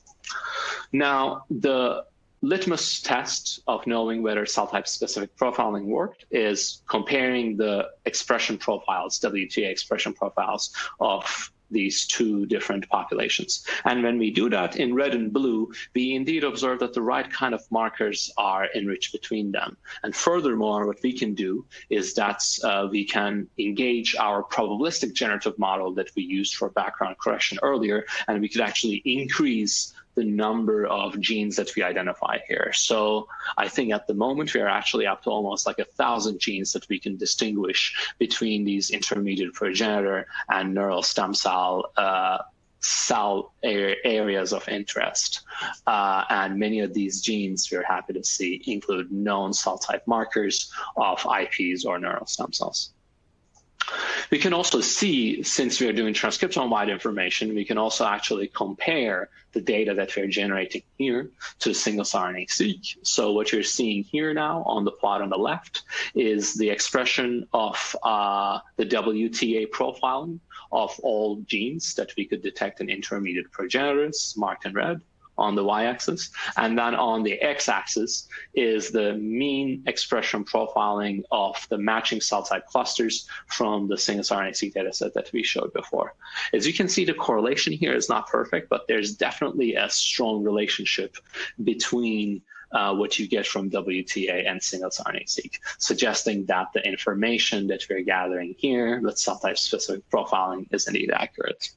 Now, the litmus test of knowing whether cell type specific profiling worked is comparing the expression profiles, WTA expression profiles of these two different populations. And when we do that in red and blue, we indeed observe that the right kind of markers are enriched between them. And furthermore, what we can do is that we can engage our probabilistic generative model that we used for background correction earlier, and we could actually increase the number of genes that we identify here. So I think at the moment we are actually up to almost like 1,000 genes that we can distinguish between these intermediate progenitor and neural stem cell areas of interest. And many of these genes, we're happy to see, include known cell type markers of IPs or neural stem cells. We can also see, since we are doing transcriptome-wide information, we can also actually compare the data that we're generating here to single-cell RNA-seq. So what you're seeing here now on the plot on the left is the expression of the WTA profiling of all genes that we could detect in intermediate progenitors, marked in red, on the y-axis. And then on the x-axis is the mean expression profiling of the matching cell type clusters from the single-cell RNA-seq dataset that we showed before. As you can see, the correlation here is not perfect, but there's definitely a strong relationship between what you get from WTA and single-cell RNA-seq, suggesting that the information that we're gathering here with cell type specific profiling is indeed accurate.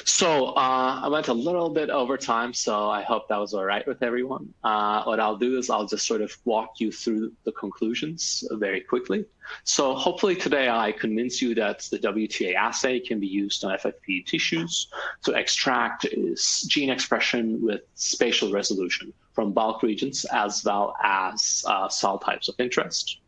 So I went a little bit over time, so I hope that was all right with everyone. What I'll do is I'll just sort of walk you through the conclusions very quickly. So hopefully today I convince you that the WTA assay can be used on FFPE tissues to extract gene expression with spatial resolution from bulk regions as well as cell types of interest.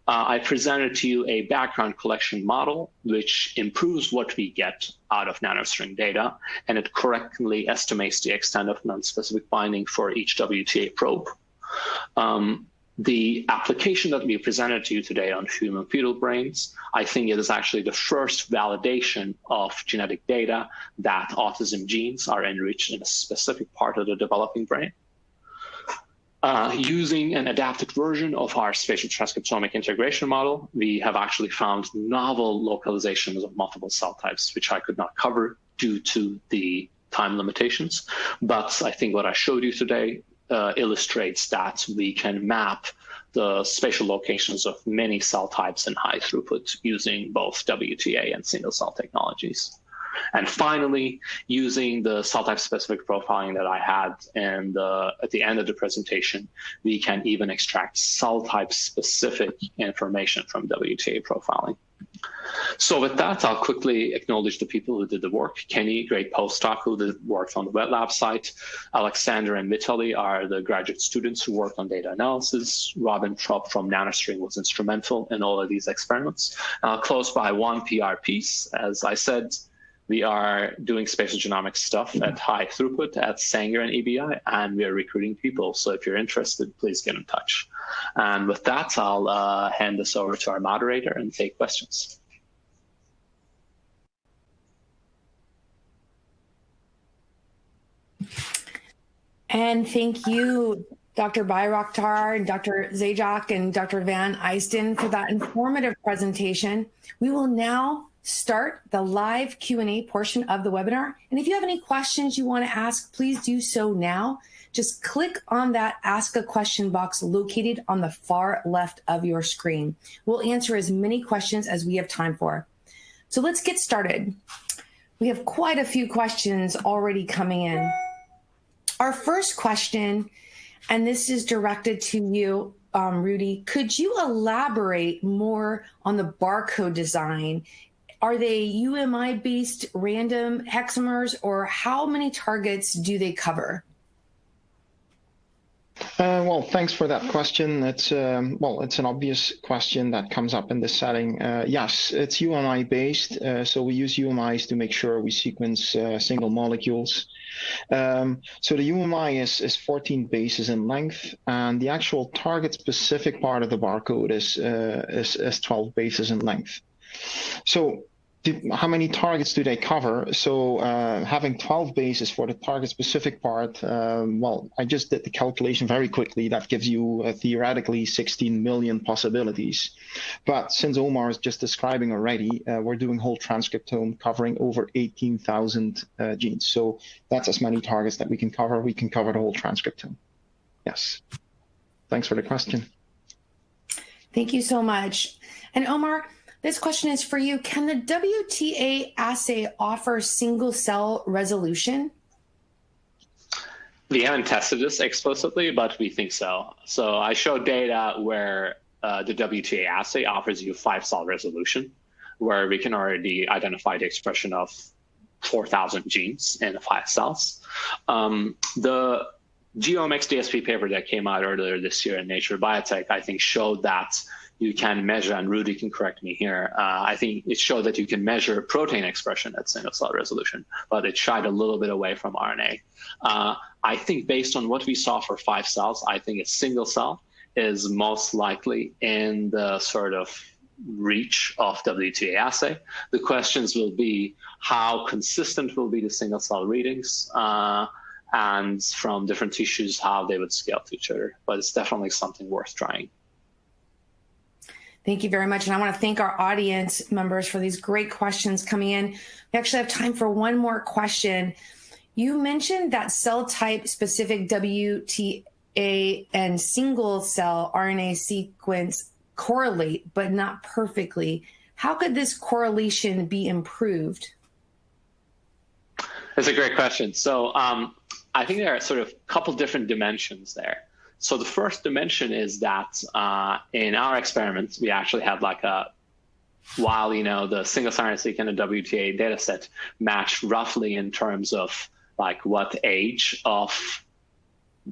I presented to you a background collection model, which improves what we get out of nanostring data, and it correctly estimates the extent of non-specific binding for each WTA probe. The application that we presented to you today on human fetal brains, I think it is actually the first validation of genetic data that autism genes are enriched in a specific part of the developing brain. Using an adapted version of our spatial transcriptomic integration model, we have actually found novel localizations of multiple cell types, which I could not cover due to the time limitations. But I think what I showed you today illustrates that we can map the spatial locations of many cell types in high throughput using both WTA and single cell technologies. And finally, using the cell type specific profiling that I had at the end of the presentation, we can even extract cell type specific information from WTA profiling. So with that, I'll quickly acknowledge the people who did the work. Kenny, great postdoc who worked on the wet lab site. Alexander and Vitaly are the graduate students who worked on data analysis. Robin Trop from Nanostring was instrumental in all of these experiments. I'll close by one PR piece. As I said, we are doing spatial genomics stuff at high throughput at Sanger and EBI, and we are recruiting people. So if you're interested, please get in touch. And with that, I'll hand this over to our moderator and take questions. And thank you, Dr. Bayraktar, and Dr. Zajac, and Dr. Van Eijsden for that informative presentation. We will now start the live Q&A portion of the webinar. And if you have any questions you want to ask, please do so now. Just click on that Ask a Question box located on the far left of your screen. We'll answer as many questions as we have time for. So let's get started. We have quite a few questions already coming in. Our first question, and this is directed to you, Rudy, could you elaborate more on the barcode design? Are they UMI-based random hexamers, or how many targets do they cover? Well, thanks for that question. It's it's an obvious question that comes up in this setting. Yes, it's UMI-based, so we use UMIs to make sure we sequence single molecules. So the UMI is 14 bases in length, and the actual target-specific part of the barcode is 12 bases in length. So how many targets do they cover? So having 12 bases for the target-specific part, well, I just did the calculation very quickly. That gives you theoretically 16 million possibilities. But since Omer is just describing already, we're doing whole transcriptome covering over 18,000 genes. So that's as many targets that we can cover. We can cover the whole transcriptome. Yes. Thanks for the question. Thank you so much. And Omer, this question is for you. Can the WTA assay offer single cell resolution? We haven't tested this explicitly, but we think so. So I showed data where the WTA assay offers you 5-cell resolution, where we can already identify the expression of 4,000 genes in 5 cells. The GeoMx DSP paper that came out earlier this year in Nature Biotech, I think, showed that you can measure, and Rudy can correct me here, I think it showed that you can measure protein expression at single cell resolution, but it shied a little bit away from RNA. I think based on what we saw for 5 cells, I think a single cell is most likely in the sort of reach of WTA assay. The questions will be how consistent will be the single cell readings, and from different tissues, how they would scale to each other. But it's definitely something worth trying. Thank you very much. And I want to thank our audience members for these great questions coming in. We actually have time for one more question. You mentioned that cell type specific WTA and single cell RNA sequence correlate, but not perfectly. How could this correlation be improved? That's a great question. So I think there are sort of a couple different dimensions there. So the first dimension is that in our experiments, we actually had like while the single cell RNA-seq and the WTA data set matched roughly in terms of like what age of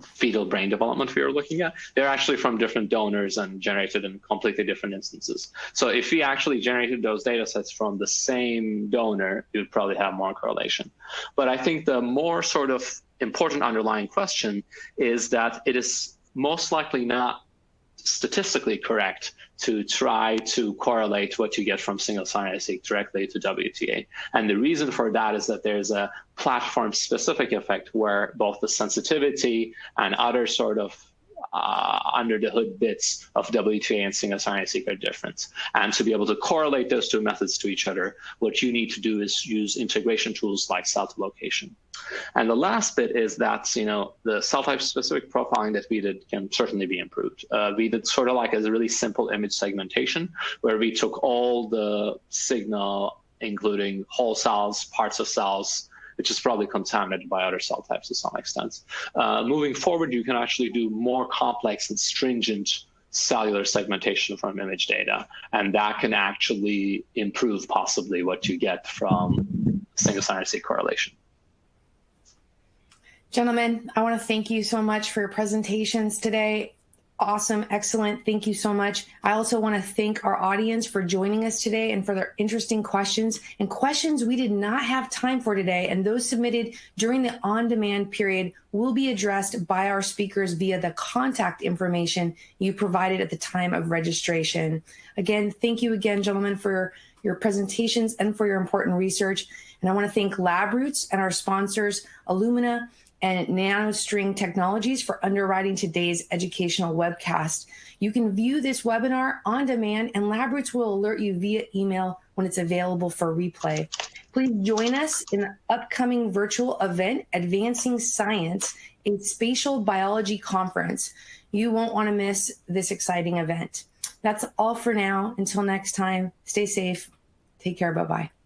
fetal brain development we were looking at, they're actually from different donors and generated in completely different instances. So if we actually generated those data sets from the same donor, you would probably have more correlation. But I think the more sort of important underlying question is that it is most likely not statistically correct to try to correlate what you get from single-cell RNA-seq directly to WTA. And the reason for that is that there's a platform-specific effect where both the sensitivity and other sort of under-the-hood bits of WTA and single-cell RNA-seq are different. And to be able to correlate those two methods to each other, what you need to do is use integration tools like cell-to-location. And the last bit is that, you know, the cell type specific profiling that we did can certainly be improved. We did sort of like a really simple image segmentation where we took all the signal, including whole cells, parts of cells, which is probably contaminated by other cell types to some extent. Moving forward, you can actually do more complex and stringent cellular segmentation from image data, and that can actually improve possibly what you get from single-cell RNA-seq correlation. Gentlemen, I want to thank you so much for your presentations today. Awesome, excellent. Thank you so much. I also want to thank our audience for joining us today and for their interesting questions and questions we did not have time for today. And those submitted during the on-demand period will be addressed by our speakers via the contact information you provided at the time of registration. Again, thank you again, gentlemen, for your presentations and for your important research. And I want to thank LabRoots and our sponsors, Illumina and Nanostring Technologies, for underwriting today's educational webcast. You can view this webinar on demand, and LabRoots will alert you via email when it's available for replay. Please join us in the upcoming virtual event, Advancing Science, a Spatial Biology Conference. You won't want to miss this exciting event. That's all for now. Until next time, stay safe. Take care. Bye-bye.